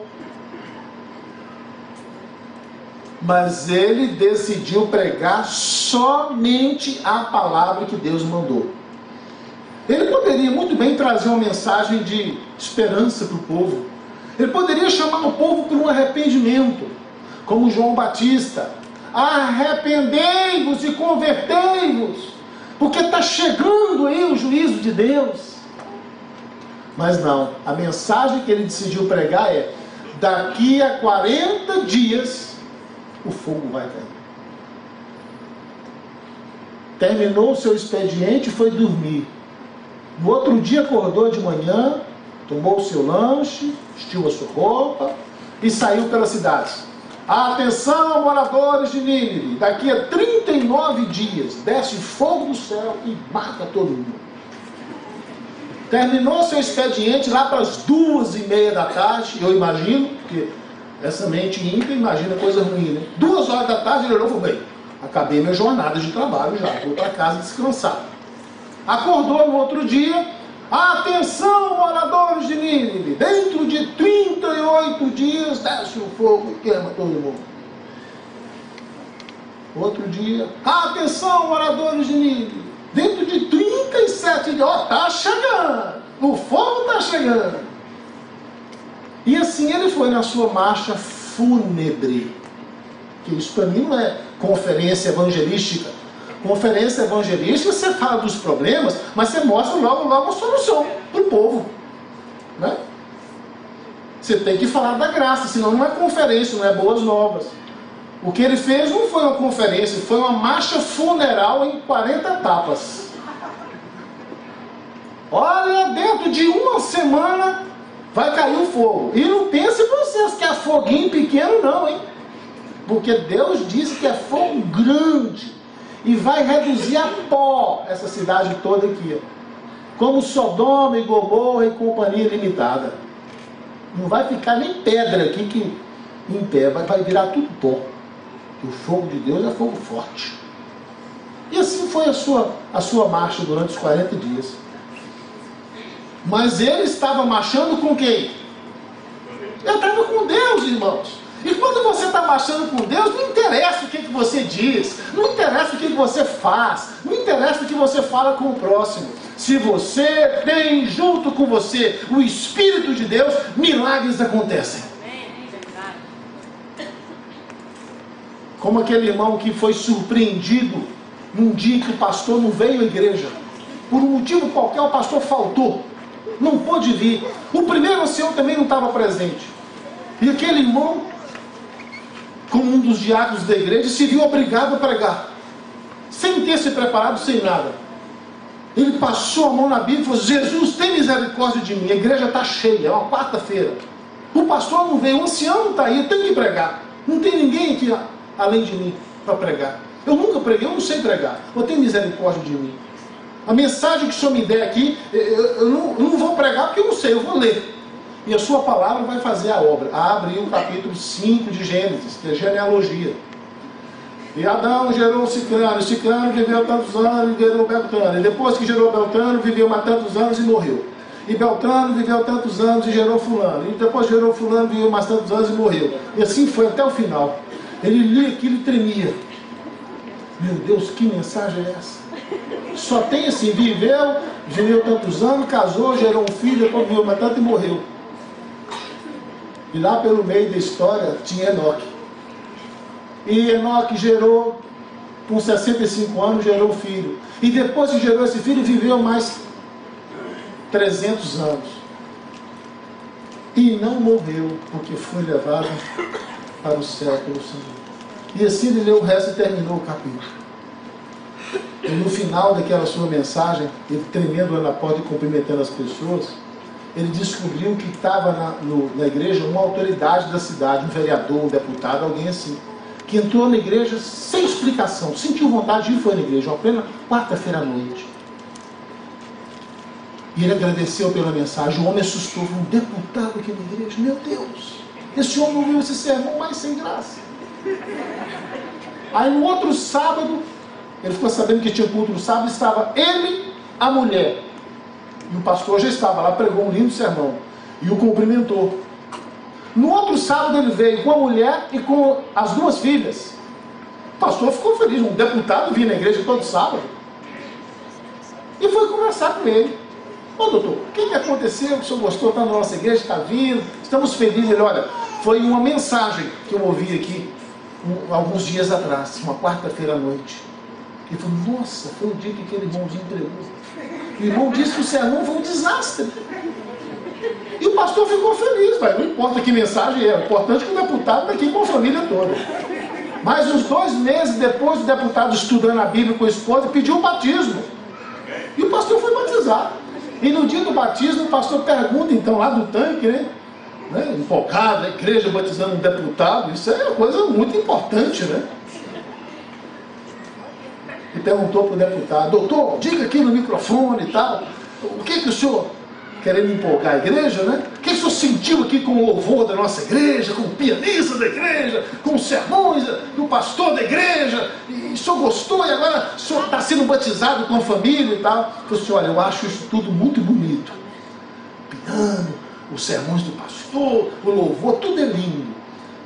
mas ele decidiu pregar somente a palavra que Deus mandou. Ele poderia muito bem trazer uma mensagem de esperança para o povo. Ele poderia chamar o povo para um arrependimento, como João Batista. Arrependei-vos e convertei-vos, porque está chegando aí o juízo de Deus. Mas não, a mensagem que ele decidiu pregar é: daqui a 40 dias o fogo vai cair. Terminou o seu expediente e foi dormir. No outro dia acordou de manhã, tomou o seu lanche, vestiu a sua roupa e saiu pelas cidades. Atenção, moradores de Nínive, daqui a 39 dias desce fogo do céu e mata todo mundo. Terminou seu expediente lá para as 2h30 da tarde, eu imagino, porque essa mente ímpia imagina coisa ruim, né? 2 horas da tarde ele olhou e falou: bem, acabei minha jornada de trabalho já, vou para casa descansar. Acordou no outro dia: atenção, moradores de Nínive, dentro de 38 dias desce o fogo e queima todo mundo. Outro dia: atenção, moradores de Nínive, dentro de 37 dias, está chegando. O fogo está chegando. E assim ele foi na sua marcha fúnebre. Que isso para mim não é conferência evangelística. Conferência evangelística, você fala dos problemas, mas você mostra logo a solução para o povo. Né? Você tem que falar da graça, senão não é conferência, não é boas novas. O que ele fez não foi uma conferência, foi uma marcha funeral em 40 etapas. Olha, dentro de uma semana vai cair o fogo. E não pense vocês que é foguinho pequeno não, hein? Porque Deus disse que é fogo grande. E vai reduzir a pó essa cidade toda aqui. Ó. Como Sodoma e Gomorra e companhia limitada. Não vai ficar nem pedra aqui que em pé. Vai virar tudo pó. O fogo de Deus é fogo forte. E assim foi a sua marcha durante os 40 dias. Mas ele estava marchando com quem? Ele estava com Deus, irmãos. E quando você está marchando com Deus, não interessa o que você diz, não interessa o que você faz, não interessa o que você fala com o próximo. Se você tem junto com você o Espírito de Deus, milagres acontecem. Como aquele irmão que foi surpreendido num dia que o pastor não veio à igreja. Por um motivo qualquer o pastor faltou, não pôde vir. O primeiro ancião também não estava presente. E aquele irmão, como um dos diáconos da igreja, se viu obrigado a pregar, sem ter se preparado, sem nada. Ele passou a mão na Bíblia e falou: Jesus, tem misericórdia de mim, a igreja está cheia, é uma quarta-feira. O pastor não veio, o ancião não está aí, eu tenho que pregar. Não tem ninguém aqui além de mim para pregar. Eu nunca preguei, eu não sei pregar. Eu tenho misericórdia de mim. A mensagem que o senhor me der aqui, eu não vou pregar porque eu não sei, eu vou ler. E a sua palavra vai fazer a obra. Abre o capítulo 5 de Gênesis, que é genealogia. E Adão gerou Sicrano. Sicrano viveu tantos anos e gerou Beltrano. E depois que gerou Beltrano, viveu mais tantos anos e morreu. E Beltrano viveu tantos anos e gerou Fulano. E depois gerou Fulano, viveu mais tantos anos e morreu. E assim foi até o final. Ele lia aquilo e tremia. Meu Deus, que mensagem é essa? Só tem assim: viveu tantos anos, casou, gerou um filho, depois viveu mais tanto e morreu. E lá pelo meio da história tinha Enoque. E Enoque gerou, com 65 anos, gerou um filho. E depois que gerou esse filho, viveu mais 300 anos. E não morreu, porque foi levado para o céu pelo Senhor. E assim ele leu o resto e terminou o capítulo. E no final daquela sua mensagem, ele tremendo lá na porta e cumprimentando as pessoas, ele descobriu que estava na igreja uma autoridade da cidade, um vereador, um deputado, alguém assim, que entrou na igreja sem explicação, sentiu vontade de ir, foi na igreja, uma plena quarta-feira à noite. E ele agradeceu pela mensagem. O homem assustou, um deputado aqui na igreja, meu Deus, esse homem ouviu esse sermão mais sem graça. Aí no outro sábado, ele ficou sabendo que tinha culto no sábado, estava ele, a mulher, e o pastor já estava lá, pregou um lindo sermão e o cumprimentou. No outro sábado ele veio com a mulher e com as duas filhas. O pastor ficou feliz, um deputado vinha na igreja todo sábado e foi conversar com ele. Ô doutor, o que aconteceu? O senhor gostou, está na nossa igreja, está vindo, estamos felizes. Ele: olha, foi uma mensagem que eu ouvi aqui alguns dias atrás, uma quarta-feira à noite. Ele falou: nossa, foi o dia que aquele irmãozinho pregou. O irmão disse que o sermão foi um desastre. E o pastor ficou feliz, não importa que mensagem é, o importante é que o deputado está aqui com a família toda. Mas uns 2 meses depois, o deputado, estudando a Bíblia com a esposa, pediu o batismo. E o pastor foi batizado. E no dia do batismo, o pastor pergunta, então, lá do tanque, né? Empolgado, a igreja batizando um deputado, isso é uma coisa muito importante, né? E perguntou para o deputado: doutor, diga aqui no microfone e tal, o que o senhor, querendo empolgar a igreja, né? O que o senhor sentiu aqui com o louvor da nossa igreja, com o pianista da igreja, com os sermões do pastor da igreja, e o senhor gostou e agora o senhor está sendo batizado com a família e tal? Eu falei: olha, eu acho isso tudo muito bonito. O piano, os sermões do pastor, o louvor, tudo é lindo.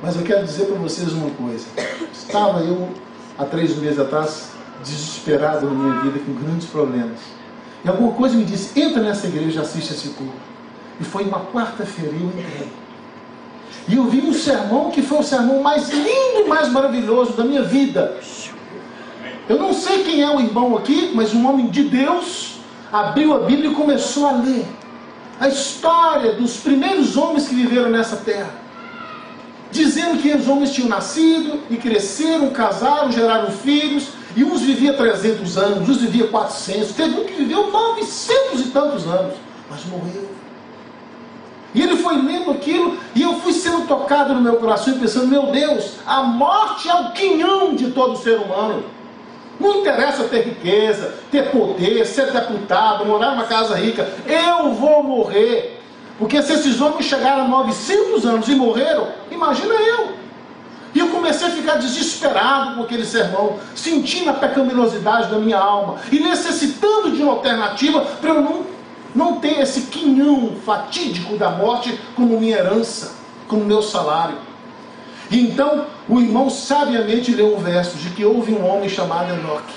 Mas eu quero dizer para vocês uma coisa. Estava eu, há 3 meses atrás, desesperado na minha vida, com grandes problemas. E alguma coisa me disse, entra nessa igreja e assiste esse culto. E foi uma quarta-feira, eu entrei. E eu vi um sermão que foi o sermão mais lindo e mais maravilhoso da minha vida. Eu não sei quem é o irmão aqui, mas um homem de Deus abriu a Bíblia e começou a ler a história dos primeiros homens que viveram nessa terra, dizendo que os homens tinham nascido e cresceram, casaram, geraram filhos, e uns viviam 300 anos, uns viviam 400, teve um que viveu 900 e tantos anos, mas morreu. E ele foi lendo aquilo, e eu fui sendo tocado no meu coração e pensando, meu Deus, a morte é o quinhão de todo ser humano. Não interessa ter riqueza, ter poder, ser deputado, morar numa casa rica. Eu vou morrer. Porque se esses homens chegaram a 900 anos e morreram, imagina eu. E eu comecei a ficar desesperado com aquele sermão, sentindo a pecaminosidade da minha alma e necessitando de uma alternativa para eu não ter esse quinhão fatídico da morte como minha herança, como meu salário. E então o irmão sabiamente leu um verso de que houve um homem chamado Enoque,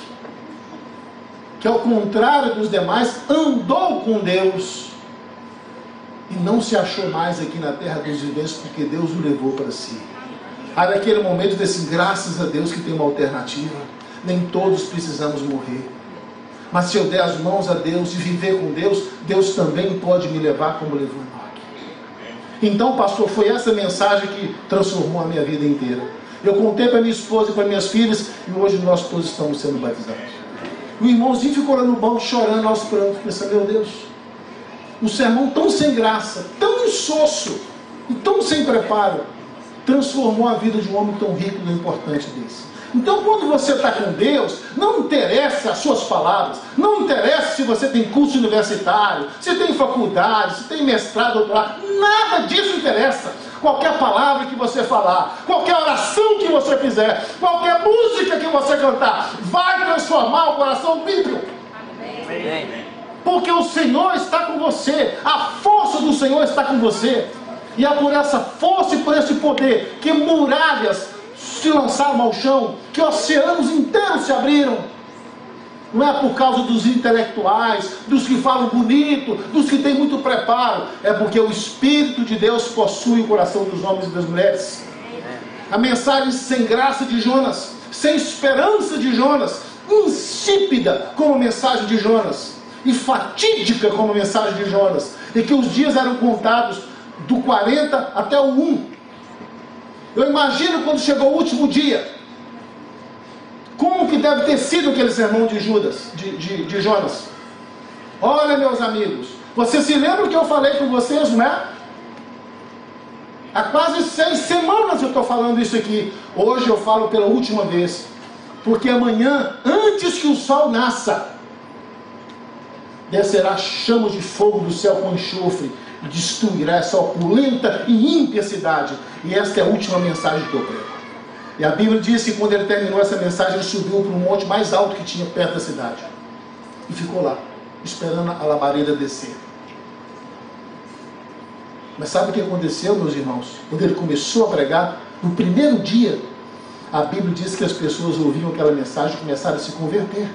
que ao contrário dos demais andou com Deus e não se achou mais aqui na terra dos viventes, porque Deus o levou para si. Aí naquele momento eu disse, graças a Deus que tem uma alternativa. Nem todos precisamos morrer, mas se eu der as mãos a Deus e viver com Deus, Deus também pode me levar como levou Enoque. Então, pastor, foi essa mensagem que transformou a minha vida inteira. Eu contei para minha esposa e para minhas filhas, e hoje nós todos estamos sendo batizados. O irmãozinho ficou lá no banco chorando aos prantos, pensando, meu Deus, um sermão tão sem graça, tão insosso e tão sem preparo, transformou a vida de um homem tão rico e importante desse. Então, quando você está com Deus, não interessa as suas palavras, não interessa se você tem curso universitário, se tem faculdade, se tem mestrado, doutorado, nada disso interessa. Qualquer palavra que você falar, qualquer oração que você fizer, qualquer música que você cantar, vai transformar o coração do ímpio. Porque o Senhor está com você, a força do Senhor está com você. E é por essa força e por esse poder que muralhas se lançaram ao chão, que oceanos inteiros se abriram. Não é por causa dos intelectuais, dos que falam bonito, dos que têm muito preparo. É porque o Espírito de Deus possui o coração dos homens e das mulheres. A mensagem sem graça de Jonas, sem esperança de Jonas, insípida como a mensagem de Jonas, e fatídica como a mensagem de Jonas, e que os dias eram contados do 40 até o 1. Eu imagino quando chegou o último dia, como que deve ter sido aquele sermão de Jonas. Olha, meus amigos, vocês se lembram que eu falei com vocês, não é? Há quase 6 semanas eu estou falando isso aqui. Hoje eu falo pela última vez, porque amanhã, antes que o sol nasça, descerá chamas de fogo do céu com enxofre, e destruirá essa opulenta e ímpia cidade. E esta é a última mensagem que eu prego. E a Bíblia diz que quando ele terminou essa mensagem, ele subiu para um monte mais alto que tinha perto da cidade, e ficou lá, esperando a labareda descer. Mas sabe o que aconteceu, meus irmãos? Quando ele começou a pregar, no primeiro dia, a Bíblia diz que as pessoas ouviam aquela mensagem e começaram a se converter.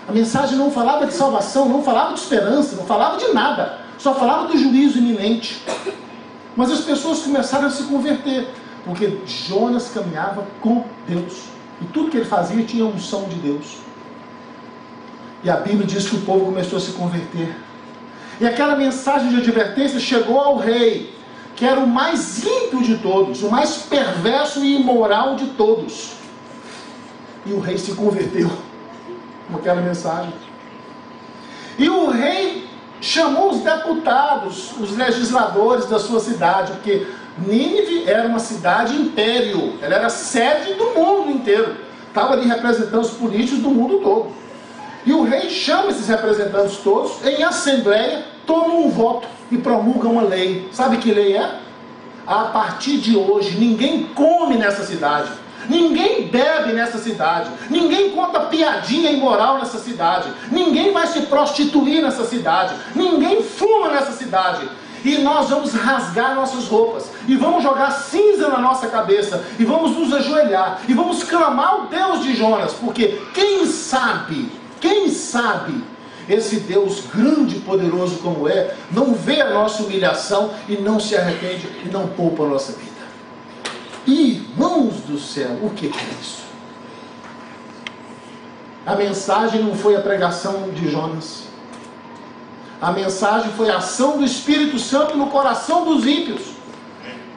A mensagem não falava de salvação, não falava de esperança, não falava de nada, só falava do juízo iminente. Mas as pessoas começaram a se converter, porque Jonas caminhava com Deus, e tudo que ele fazia tinha a unção de Deus. E a Bíblia diz que o povo começou a se converter, e aquela mensagem de advertência chegou ao rei, que era o mais ímpio de todos, o mais perverso e imoral de todos, e o rei se converteu com aquela mensagem. E o rei chamou os deputados, os legisladores da sua cidade, porque Nínive era uma cidade império, ela era sede do mundo inteiro, estava ali representando os políticos do mundo todo. E o rei chama esses representantes todos em assembleia, toma um voto e promulga uma lei. Sabe que lei é? A partir de hoje ninguém come nessa cidade, ninguém bebe nessa cidade, ninguém conta piadinha imoral nessa cidade, ninguém vai se prostituir nessa cidade, ninguém fuma nessa cidade. E nós vamos rasgar nossas roupas, e vamos jogar cinza na nossa cabeça, e vamos nos ajoelhar, e vamos clamar o Deus de Jonas, porque quem sabe, esse Deus grande e poderoso como é, não vê a nossa humilhação e não se arrepende e não poupa a nossa vida. Irmãos do céu, o que é isso? A mensagem não foi a pregação de Jonas. A mensagem foi a ação do Espírito Santo no coração dos ímpios.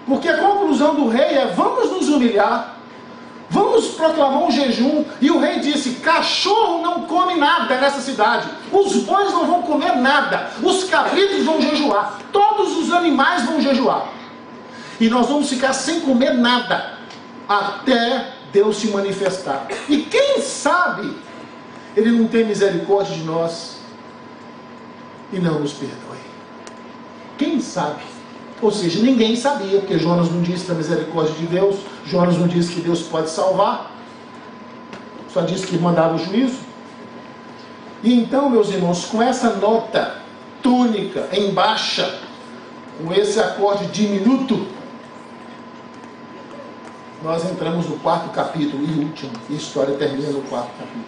Porque a conclusão do rei é: vamos nos humilhar, vamos proclamar um jejum. E o rei disse: cachorro não come nada nessa cidade, os bois não vão comer nada, os cabritos vão jejuar, todos os animais vão jejuar, e nós vamos ficar sem comer nada até Deus se manifestar. E quem sabe Ele não tem misericórdia de nós e não nos perdoe. Quem sabe? Ou seja, ninguém sabia, porque Jonas não disse da misericórdia de Deus, Jonas não disse que Deus pode salvar, só disse que mandava o juízo. E então, meus irmãos, com essa nota tônica em baixa, com esse acorde diminuto, nós entramos no 4º capítulo e último, e a história termina no 4º capítulo.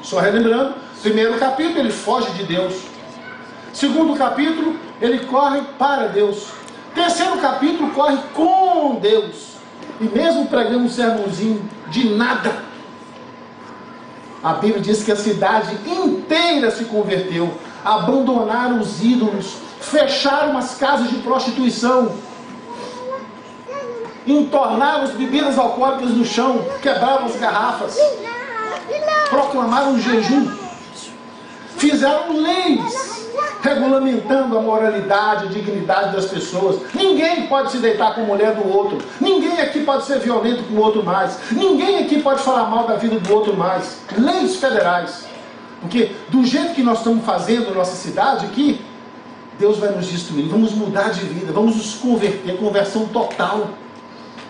Só relembrando, 1º capítulo ele foge de Deus, 2º capítulo ele corre para Deus, 3º capítulo corre com Deus, e mesmo pregando um sermãozinho de nada, a Bíblia diz que a cidade inteira se converteu, abandonaram os ídolos, fecharam as casas de prostituição, entornaram as bebidas alcoólicas no chão, quebraram as garrafas, proclamaram jejum, fizeram leis regulamentando a moralidade, a dignidade das pessoas. Ninguém pode se deitar com a mulher do outro, ninguém aqui pode ser violento com o outro mais, ninguém aqui pode falar mal da vida do outro mais. Leis federais, porque do jeito que nós estamos fazendo na nossa cidade aqui, Deus vai nos destruir. Vamos mudar de vida, vamos nos converter, conversão total,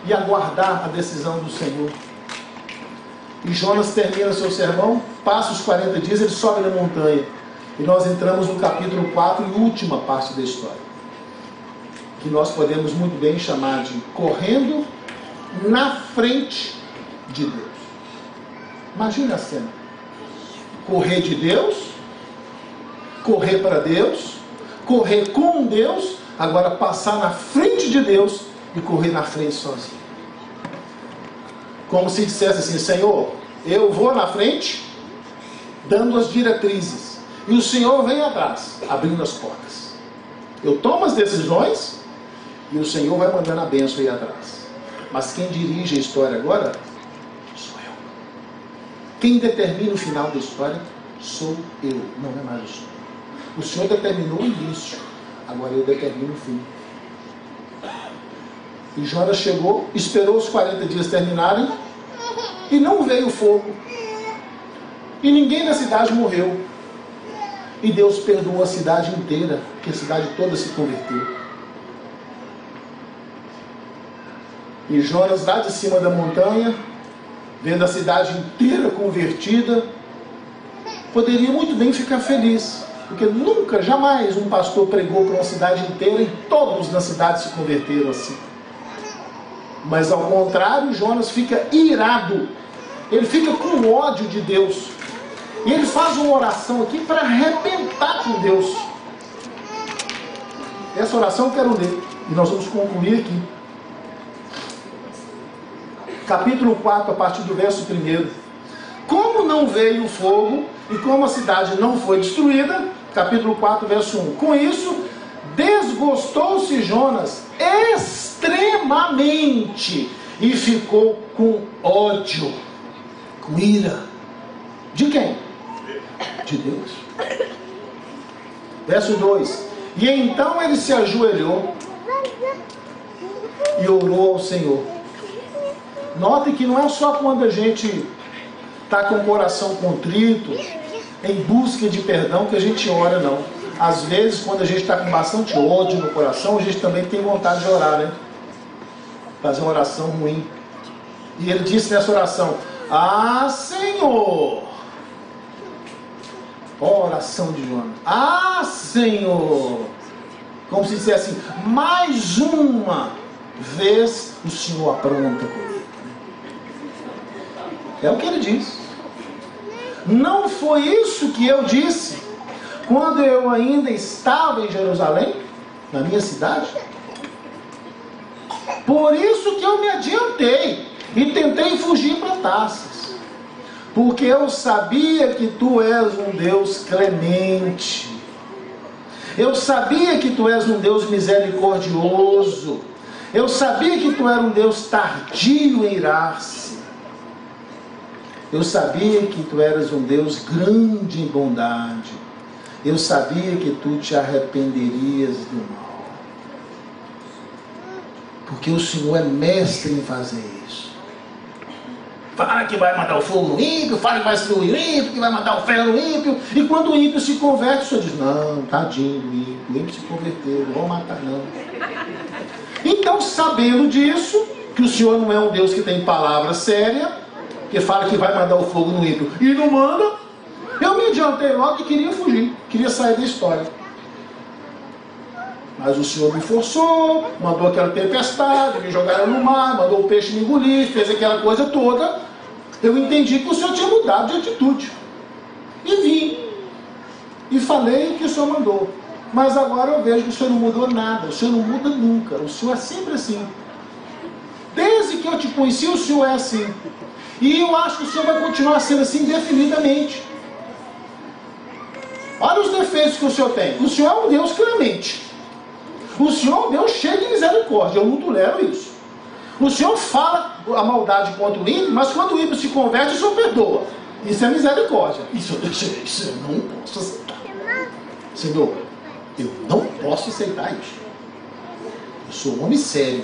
e aguardar a decisão do Senhor. E Jonas termina seu sermão, passa os 40 dias, ele sobe na montanha. E nós entramos no capítulo 4 e última parte da história, que nós podemos muito bem chamar de correndo na frente de Deus. Imagina a cena: correr de Deus, correr para Deus, correr com Deus, agora passar na frente de Deus e correr na frente sozinho. Como se dissesse assim: Senhor, eu vou na frente dando as diretrizes, e o Senhor vem atrás, abrindo as portas. Eu tomo as decisões e o Senhor vai mandando a bênção aí atrás. Mas quem dirige a história agora sou eu. Quem determina o final da história sou eu, não é mais o Senhor. O Senhor determinou o início, agora eu determino o fim. E Jonas chegou, esperou os 40 dias terminarem e não veio fogo. E ninguém na cidade morreu. E Deus perdoou a cidade inteira, porque a cidade toda se converteu. E Jonas lá de cima da montanha, vendo a cidade inteira convertida, poderia muito bem ficar feliz, porque nunca, jamais um pastor pregou para uma cidade inteira e todos na cidade se converteram assim. Mas ao contrário, Jonas fica irado, ele fica com ódio de Deus. E ele faz uma oração aqui para arrebentar com Deus. Essa oração eu quero ler, e nós vamos concluir aqui. Capítulo 4, a partir do verso 1. Como não veio o fogo, e como a cidade não foi destruída, capítulo 4, verso 1. Com isso, desgostou-se Jonas extremamente, e ficou com ódio, com ira. De quem? De Deus. Verso 2. E então ele se ajoelhou e orou ao Senhor. Note que não é só quando a gente está com o coração contrito, em busca de perdão, que a gente ora, não. Às vezes, quando a gente está com bastante ódio no coração, a gente também tem vontade de orar, né? Fazer uma oração ruim. E ele disse nessa oração: ah, Senhor! Oração de Jonas. Ah, Senhor! Como se dissesse assim: mais uma vez o Senhor apronta comigo. É o que ele diz. Não foi isso que eu disse. quando eu ainda estava em Jerusalém, na minha cidade? Por isso que eu me adiantei e tentei fugir para Tarsas, porque eu sabia que tu és um Deus clemente, eu sabia que tu és um Deus misericordioso, eu sabia que tu era um Deus tardio em irar-se, eu sabia que tu eras um Deus grande em bondade, eu sabia que tu te arrependerias do mal, porque o Senhor é mestre em fazer isso. Fala que vai mandar o fogo no ímpio, fala que vai destruir o ímpio, que vai mandar o ferro no ímpio, e quando o ímpio se converte, o Senhor diz, não, tadinho do ímpio se converteu, não vou matar não. Então, sabendo disso, que o Senhor não é um Deus que tem palavra séria, que fala que vai mandar o fogo no ímpio e não manda, eu me adiantei logo e queria fugir, queria sair da história. Mas o Senhor me forçou, mandou aquela tempestade, me jogaram no mar, mandou o peixe me engolir, fez aquela coisa toda. Eu entendi que o Senhor tinha mudado de atitude. E vim. E falei o que o Senhor mandou. Mas agora eu vejo que o Senhor não mudou nada. O Senhor não muda nunca. O Senhor é sempre assim. Desde que eu te conheci, o Senhor é assim. E eu acho que o Senhor vai continuar sendo assim indefinidamente. Olha os defeitos que o Senhor tem. O Senhor é um Deus clemente. O Senhor é um Deus cheio de misericórdia. Eu não tolero isso. O Senhor fala a maldade contra o ímpio, mas quando o ímpio se converte, o Senhor perdoa. Isso é misericórdia. Isso eu não posso aceitar. Senhor, eu não posso aceitar isso. Eu sou um homem sério.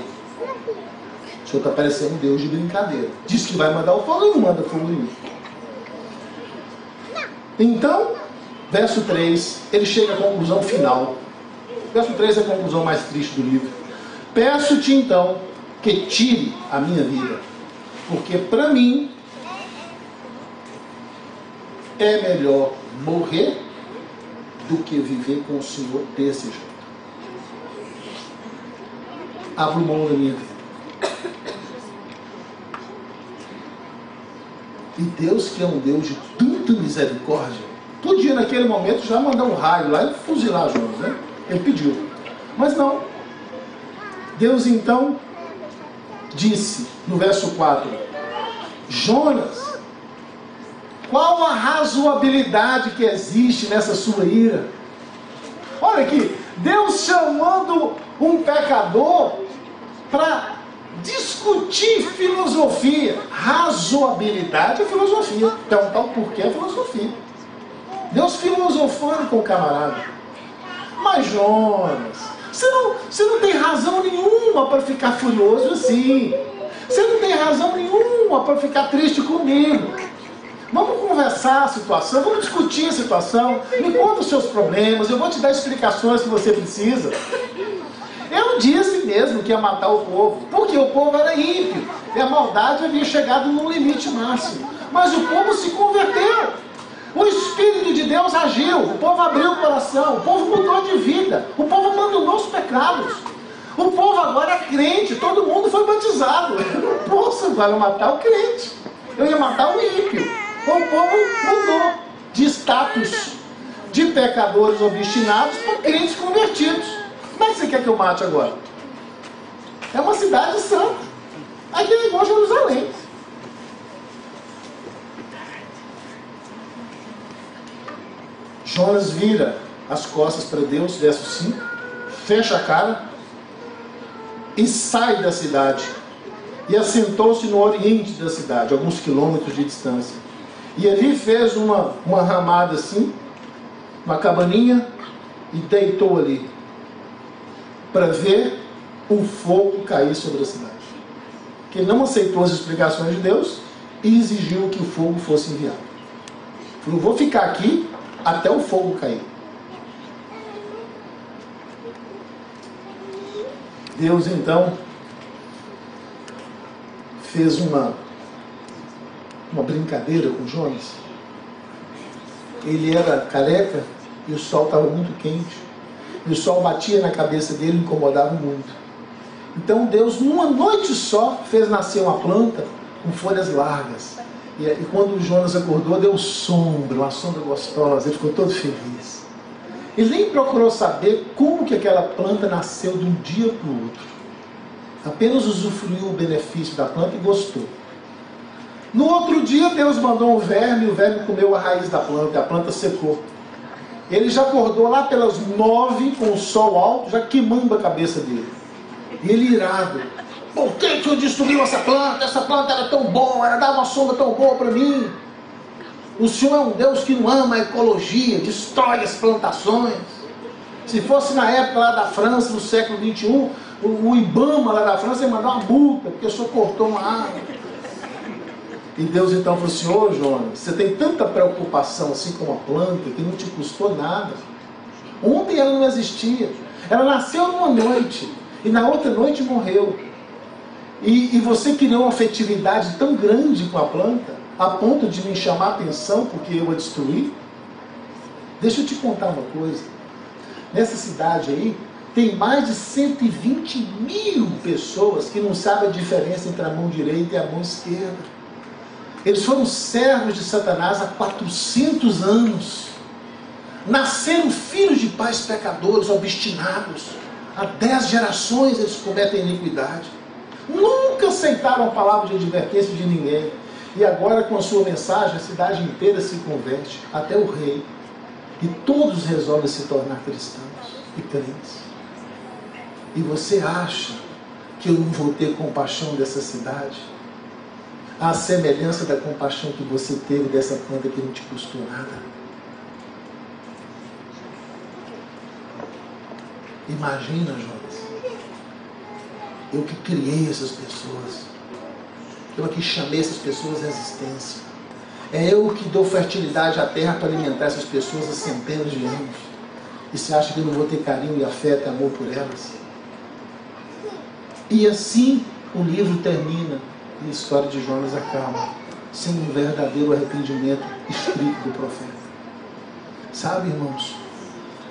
O Senhor está parecendo um Deus de brincadeira. Diz que vai mandar o fogo e não manda fogo nenhum. Então, verso 3, ele chega à conclusão final. Verso 3 é a conclusão mais triste do livro. Peço-te então que tire a minha vida, porque para mim é melhor morrer do que viver com o Senhor desse jeito. Abro mão da minha vida. E Deus, que é um Deus de tanta misericórdia, podia naquele momento já mandar um raio lá e fuzilar Jonas, né? Ele pediu. Mas não. Deus então disse no verso 4: Jonas, qual a razoabilidade que existe nessa sua ira? Olha aqui, Deus chamando um pecador para discutir filosofia. Razoabilidade é filosofia. Perguntar o porquê é filosofia. Deus filosofando com o camarada. Mas Jonas, você não tem razão nenhuma para ficar furioso assim. Você não tem razão nenhuma para ficar triste comigo. Vamos conversar a situação, vamos discutir a situação. Me conta os seus problemas, eu vou te dar explicações que você precisa. Eu disse mesmo que ia matar o povo, porque o povo era ímpio e a maldade havia chegado num limite máximo. Mas o povo se converteu. O Espírito de Deus agiu, o povo abriu o coração, o povo mudou de vida, o povo abandonou os pecados. O povo agora é crente, todo mundo foi batizado. Eu não posso agora matar o crente, eu ia matar o ímpio. O povo mudou de status de pecadores obstinados para crentes convertidos. Como é que você quer que eu mate agora? É uma cidade santa. Aqui é igual Jerusalém. Jonas vira as costas para Deus, verso 5, fecha a cara e sai da cidade. E assentou-se no oriente da cidade, alguns quilômetros de distância. E ali fez uma ramada assim, uma cabaninha, e deitou ali, para ver o fogo cair sobre a cidade. Porque ele não aceitou as explicações de Deus e exigiu que o fogo fosse enviado. Falou, vou ficar aqui até o fogo cair. Deus então fez uma brincadeira com Jonas. Ele era careca e o sol estava muito quente. E o sol batia na cabeça dele e incomodava muito. Então Deus, numa noite só, fez nascer uma planta com folhas largas. E quando o Jonas acordou, deu sombra, uma sombra gostosa. Ele ficou todo feliz. Ele nem procurou saber como que aquela planta nasceu de um dia para o outro. Apenas usufruiu o benefício da planta e gostou. No outro dia, Deus mandou um verme, e o verme comeu a raiz da planta, e a planta secou. Ele já acordou lá pelas 9, com o sol alto, já queimando a cabeça dele. E ele irado. Por que que eu destruí essa planta? Essa planta era tão boa, ela dava uma sombra tão boa para mim. O Senhor é um Deus que não ama a ecologia, destrói as plantações. Se fosse na época lá da França, no século XXI, o Ibama lá da França ia mandar uma multa, porque o Senhor cortou uma árvore. E Deus então falou assim: ô Jonas, você tem tanta preocupação assim com a planta que não te custou nada. Ontem ela não existia. Ela nasceu numa noite e na outra noite morreu. E você criou uma afetividade tão grande com a planta, a ponto de me chamar a atenção porque eu a destruí. Deixa eu te contar uma coisa. Nessa cidade aí, tem mais de 120 mil pessoas que não sabem a diferença entre a mão direita e a mão esquerda. Eles foram servos de Satanás há 400 anos. Nasceram filhos de pais pecadores, obstinados. Há 10 gerações eles cometem iniquidade. Nunca aceitaram a palavra de advertência de ninguém. E agora, com a sua mensagem, a cidade inteira se converte, até o rei. E todos resolvem se tornar cristãos e crentes. E você acha que eu não vou ter compaixão dessa cidade? A semelhança da compaixão que você teve dessa planta que não te custou nada. Imagina, Jonas, eu que criei essas pessoas, eu que chamei essas pessoas à existência, é eu que dou fertilidade à terra para alimentar essas pessoas há centenas de anos. E você acha que eu não vou ter carinho e afeto e amor por elas? E assim o livro termina. E a história de Jonas acaba sem um verdadeiro arrependimento escrito do profeta. Sabe, irmãos,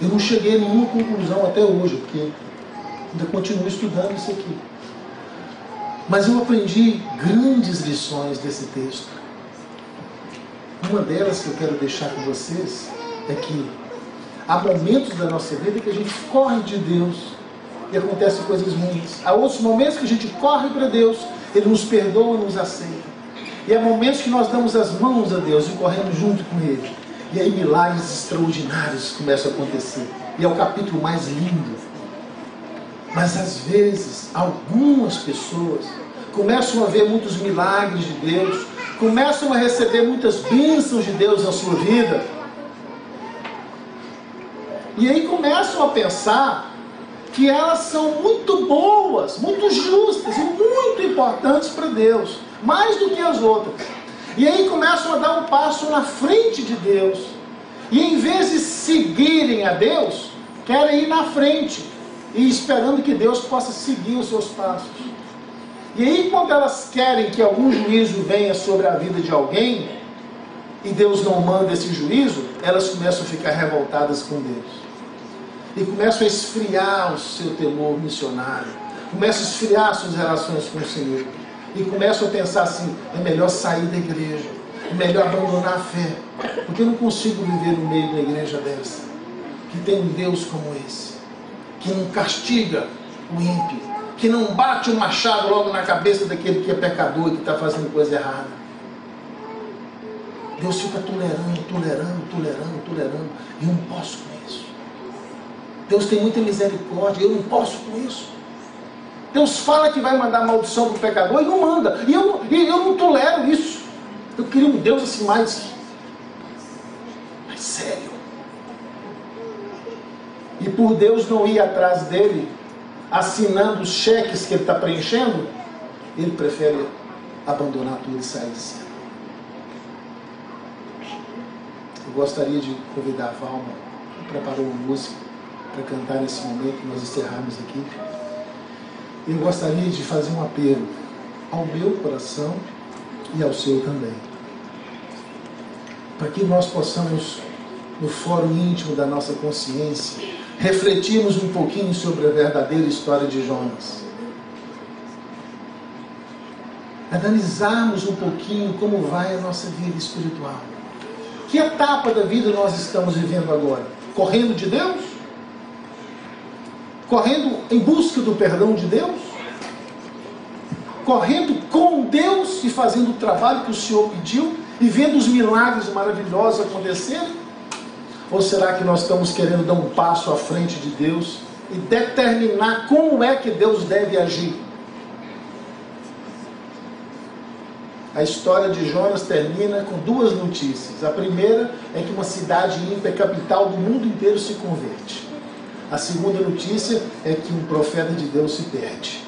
eu não cheguei a nenhuma conclusão até hoje, porque ainda continuo estudando isso aqui. Mas eu aprendi grandes lições desse texto. Uma delas que eu quero deixar com vocês é que há momentos da nossa vida que a gente corre de Deus e acontecem coisas ruins. Há outros momentos que a gente corre para Deus, Ele nos perdoa, nos aceita. E há momentos que nós damos as mãos a Deus e corremos junto com Ele. E aí milagres extraordinários começam a acontecer. E é o capítulo mais lindo. Mas às vezes, algumas pessoas começam a ver muitos milagres de Deus, começam a receber muitas bênçãos de Deus na sua vida. E aí começam a pensar que elas são muito boas, muito justas e muito importantes para Deus, mais do que as outras. E aí começam a dar um passo na frente de Deus. E em vez de seguirem a Deus, querem ir na frente, e esperando que Deus possa seguir os seus passos. E aí quando elas querem que algum juízo venha sobre a vida de alguém, e Deus não manda esse juízo, elas começam a ficar revoltadas com Deus. E começam a esfriar o seu temor missionário. Começam a esfriar suas relações com o Senhor. E começam a pensar assim: é melhor sair da igreja. É melhor abandonar a fé. Porque eu não consigo viver no meio da igreja dessa. Que tem um Deus como esse. Que não castiga o ímpio. Que não bate o machado logo na cabeça daquele que é pecador e que está fazendo coisa errada. Deus fica tolerando. E eu não posso com isso. Deus tem muita misericórdia, eu não posso com isso. Deus fala que vai mandar maldição para o pecador e não manda. E eu não tolero isso. Eu queria um Deus assim mais sério. E por Deus não ir atrás dele, assinando os cheques que ele está preenchendo, ele prefere abandonar tudo e sair de cena. Eu gostaria de convidar a Valma, que preparou uma música para cantar nesse momento que nós encerramos aqui. Eu gostaria de fazer um apelo ao meu coração e ao seu também, para que nós possamos, no fórum íntimo da nossa consciência, refletirmos um pouquinho sobre a verdadeira história de Jonas, analisarmos um pouquinho como vai a nossa vida espiritual. Que etapa da vida nós estamos vivendo agora? correndo de Deus? Correndo em busca do perdão de Deus? Correndo com Deus e fazendo o trabalho que o Senhor pediu e vendo os milagres maravilhosos acontecerem? Ou será que nós estamos querendo dar um passo à frente de Deus e determinar como é que Deus deve agir? A história de Jonas termina com duas notícias. A primeira é que uma cidade ímpia, capital do mundo inteiro, se converte. A segunda notícia é que um profeta de Deus se perde,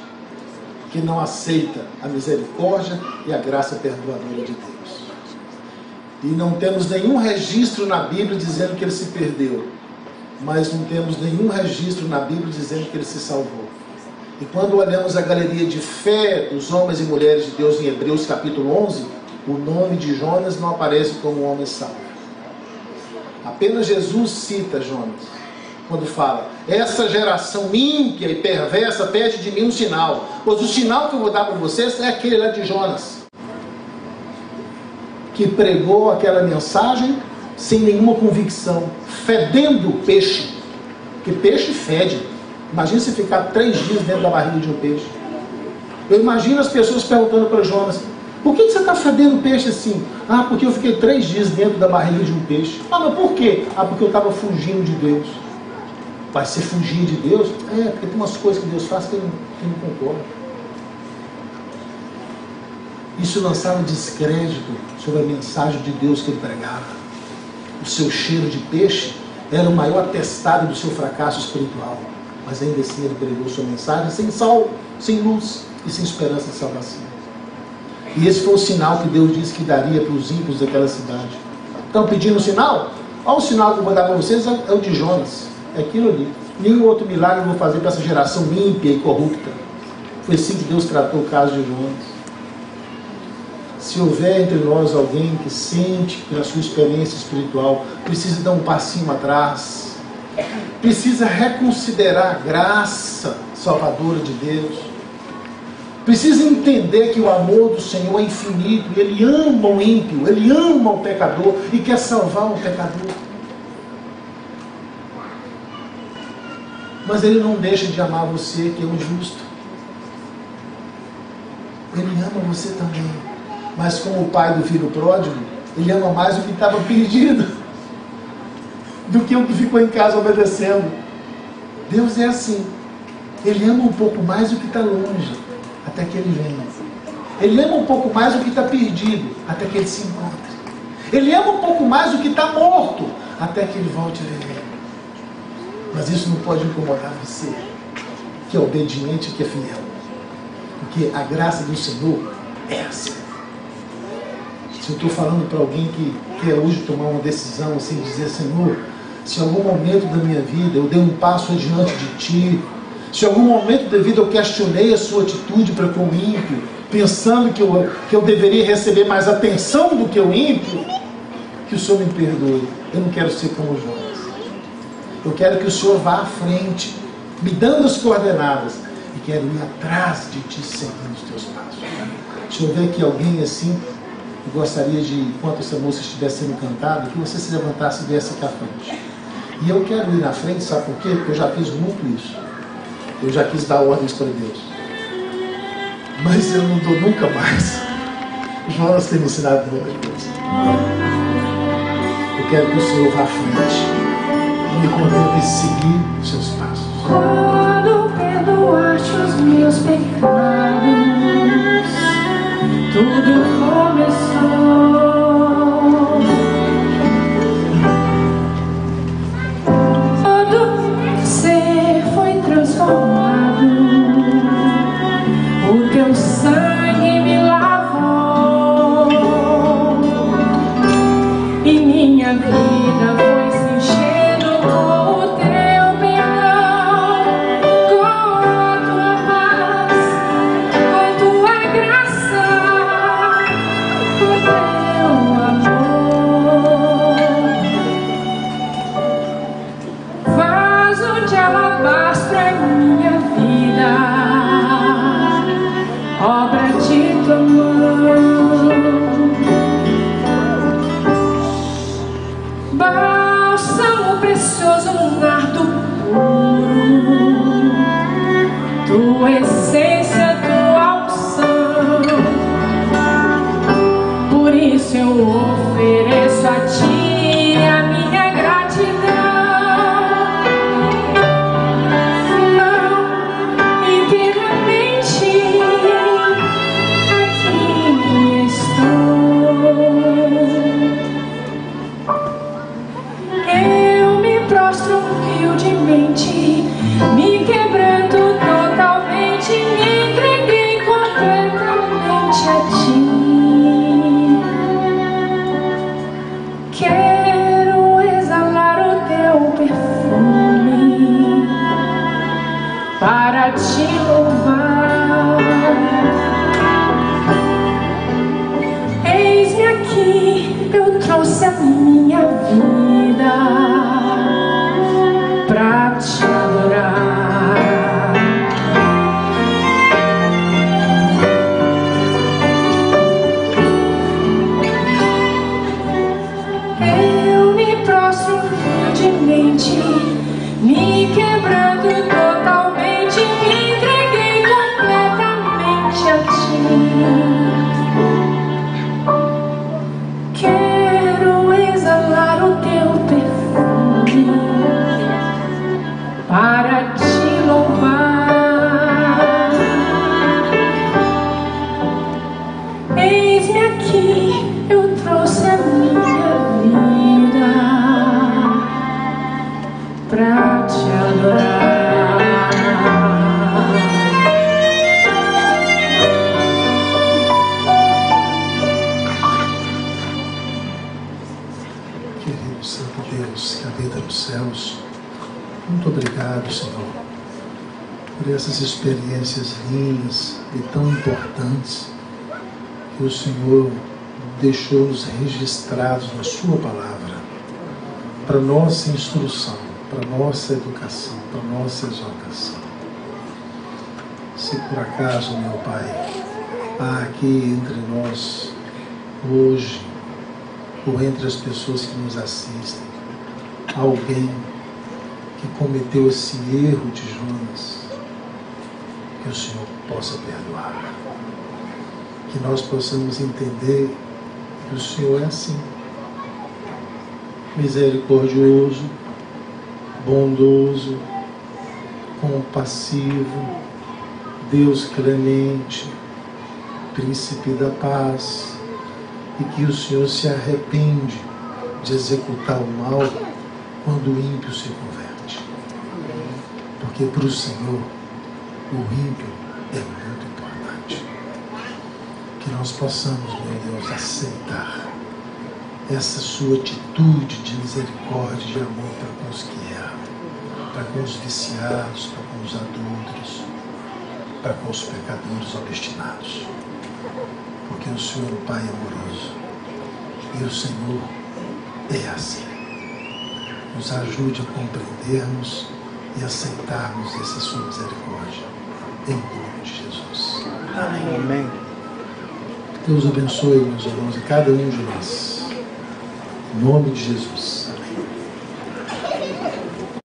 que não aceita a misericórdia e a graça perdoadora de Deus. E não temos nenhum registro na Bíblia dizendo que ele se perdeu, mas não temos nenhum registro na Bíblia dizendo que ele se salvou. E quando olhamos a galeria de fé dos homens e mulheres de Deus em Hebreus capítulo 11, o nome de Jonas não aparece como homem salvo. Apenas Jesus cita Jonas, quando fala: essa geração ímpia e perversa pede de mim um sinal, pois o sinal que eu vou dar para vocês é aquele lá de Jonas, que pregou aquela mensagem sem nenhuma convicção, fedendo peixe, porque peixe fede. Imagina se ficar 3 dias dentro da barriga de um peixe. Eu imagino as pessoas perguntando para Jonas: por que você está fedendo peixe assim? Ah, porque eu fiquei 3 dias dentro da barriga de um peixe. Ah, mas por quê? Ah, porque eu estava fugindo de Deus. Vai ser fugir de Deus? É, porque tem umas coisas que Deus faz que eu não concordo. Isso lançava descrédito sobre a mensagem de Deus que ele pregava. O seu cheiro de peixe era o maior atestado do seu fracasso espiritual. Mas ainda assim ele pregou sua mensagem sem sal, sem luz e sem esperança de salvação. E esse foi o sinal que Deus disse que daria para os ímpios daquela cidade. Estão pedindo um sinal? Olha o sinal que eu vou dar para vocês, é o de Jonas. É aquilo ali. Nenhum outro milagre eu vou fazer para essa geração ímpia e corrupta. Foi assim que Deus tratou o caso de Jonas. Se houver entre nós alguém que sente que na sua experiência espiritual precisa dar um passinho atrás, precisa reconsiderar a graça salvadora de Deus, precisa entender que o amor do Senhor é infinito, e Ele ama o ímpio, Ele ama o pecador e quer salvar o pecador. Mas Ele não deixa de amar você, que é o justo. Ele ama você também. Mas como o pai do filho pródigo, Ele ama mais o que estava perdido do que o que ficou em casa obedecendo. Deus é assim. Ele ama um pouco mais o que está longe, até que Ele venha. Ele ama um pouco mais o que está perdido, até que Ele se encontre. Ele ama um pouco mais o que está morto, até que Ele volte a viver. Mas isso não pode incomodar você, que é obediente e que é fiel. Porque a graça do Senhor é assim. Se eu estou falando para alguém que quer hoje tomar uma decisão assim, dizer: Senhor, se em algum momento da minha vida eu dei um passo adiante de Ti, se em algum momento da vida eu questionei a Sua atitude para com o ímpio, pensando que eu deveria receber mais atenção do que o ímpio, que o Senhor me perdoe. Eu não quero ser como Jonas. Eu quero que o Senhor vá à frente, me dando as coordenadas, e quero ir atrás de Ti, seguindo os Teus passos. Se houver aqui alguém assim, eu gostaria de, enquanto essa música estiver sendo cantada, que você se levantasse e viesse aqui à frente. E eu quero ir na frente, sabe por quê? Porque eu já fiz muito isso. Eu já quis dar ordens para Deus. Mas eu não dou nunca mais. Jonas tem me ensinado muita coisa. Eu quero que o Senhor vá à frente e me condene a seguir os seus passos. Quando perdoaste os meus pecados, tudo começou. Todo ser foi transformado, o teu sangue me lavou, e minha vida foi se enchendo com o teu perdão, com a tua paz, com tua graça, com tua essência, tua unção. Por isso eu ofereço a ti a minha gratidão. Não, inteiramente aqui estou. Eu me prostro humildemente, me quebrando totalmente, me entreguei completamente a ti. Quero exalar o teu perfume para te louvar. Eis-me aqui, eu trouxe a minha vida pra te adorar. Eu me prostro humildemente, me quebrando totalmente, me entreguei completamente a ti. Quero exalar o teu perfume para te louvar. Eis-me aqui, eu trouxe a minha vida pra te adorar. Querido Santo Deus, que habita nos céus, muito obrigado, Senhor, por essas experiências lindas e tão importantes que o Senhor deixou-nos registrados na Sua palavra, para nossa instrução, para nossa educação, para nossa exaltação. Se por acaso, meu Pai, há aqui entre nós, hoje, ou entre as pessoas que nos assistem, alguém que cometeu esse erro de Jonas, que o Senhor possa perdoar, que nós possamos entender que o Senhor é assim, misericordioso, bondoso, compassivo, Deus clemente, príncipe da paz, e que o Senhor se arrepende de executar o mal quando o ímpio se converte. Porque para o Senhor, o ímpio é muito importante. Que nós possamos, meu Deus, aceitar essa sua atitude de misericórdia e de amor para com os que erram, para com os viciados, para com os adúlteros, para com os pecadores obstinados. Porque o Senhor, o Pai, é amoroso, e o Senhor é assim. Nos ajude a compreendermos e aceitarmos essa sua misericórdia, em nome de Jesus. Amém. Deus abençoe, meus irmãos, e cada um de nós, em nome de Jesus.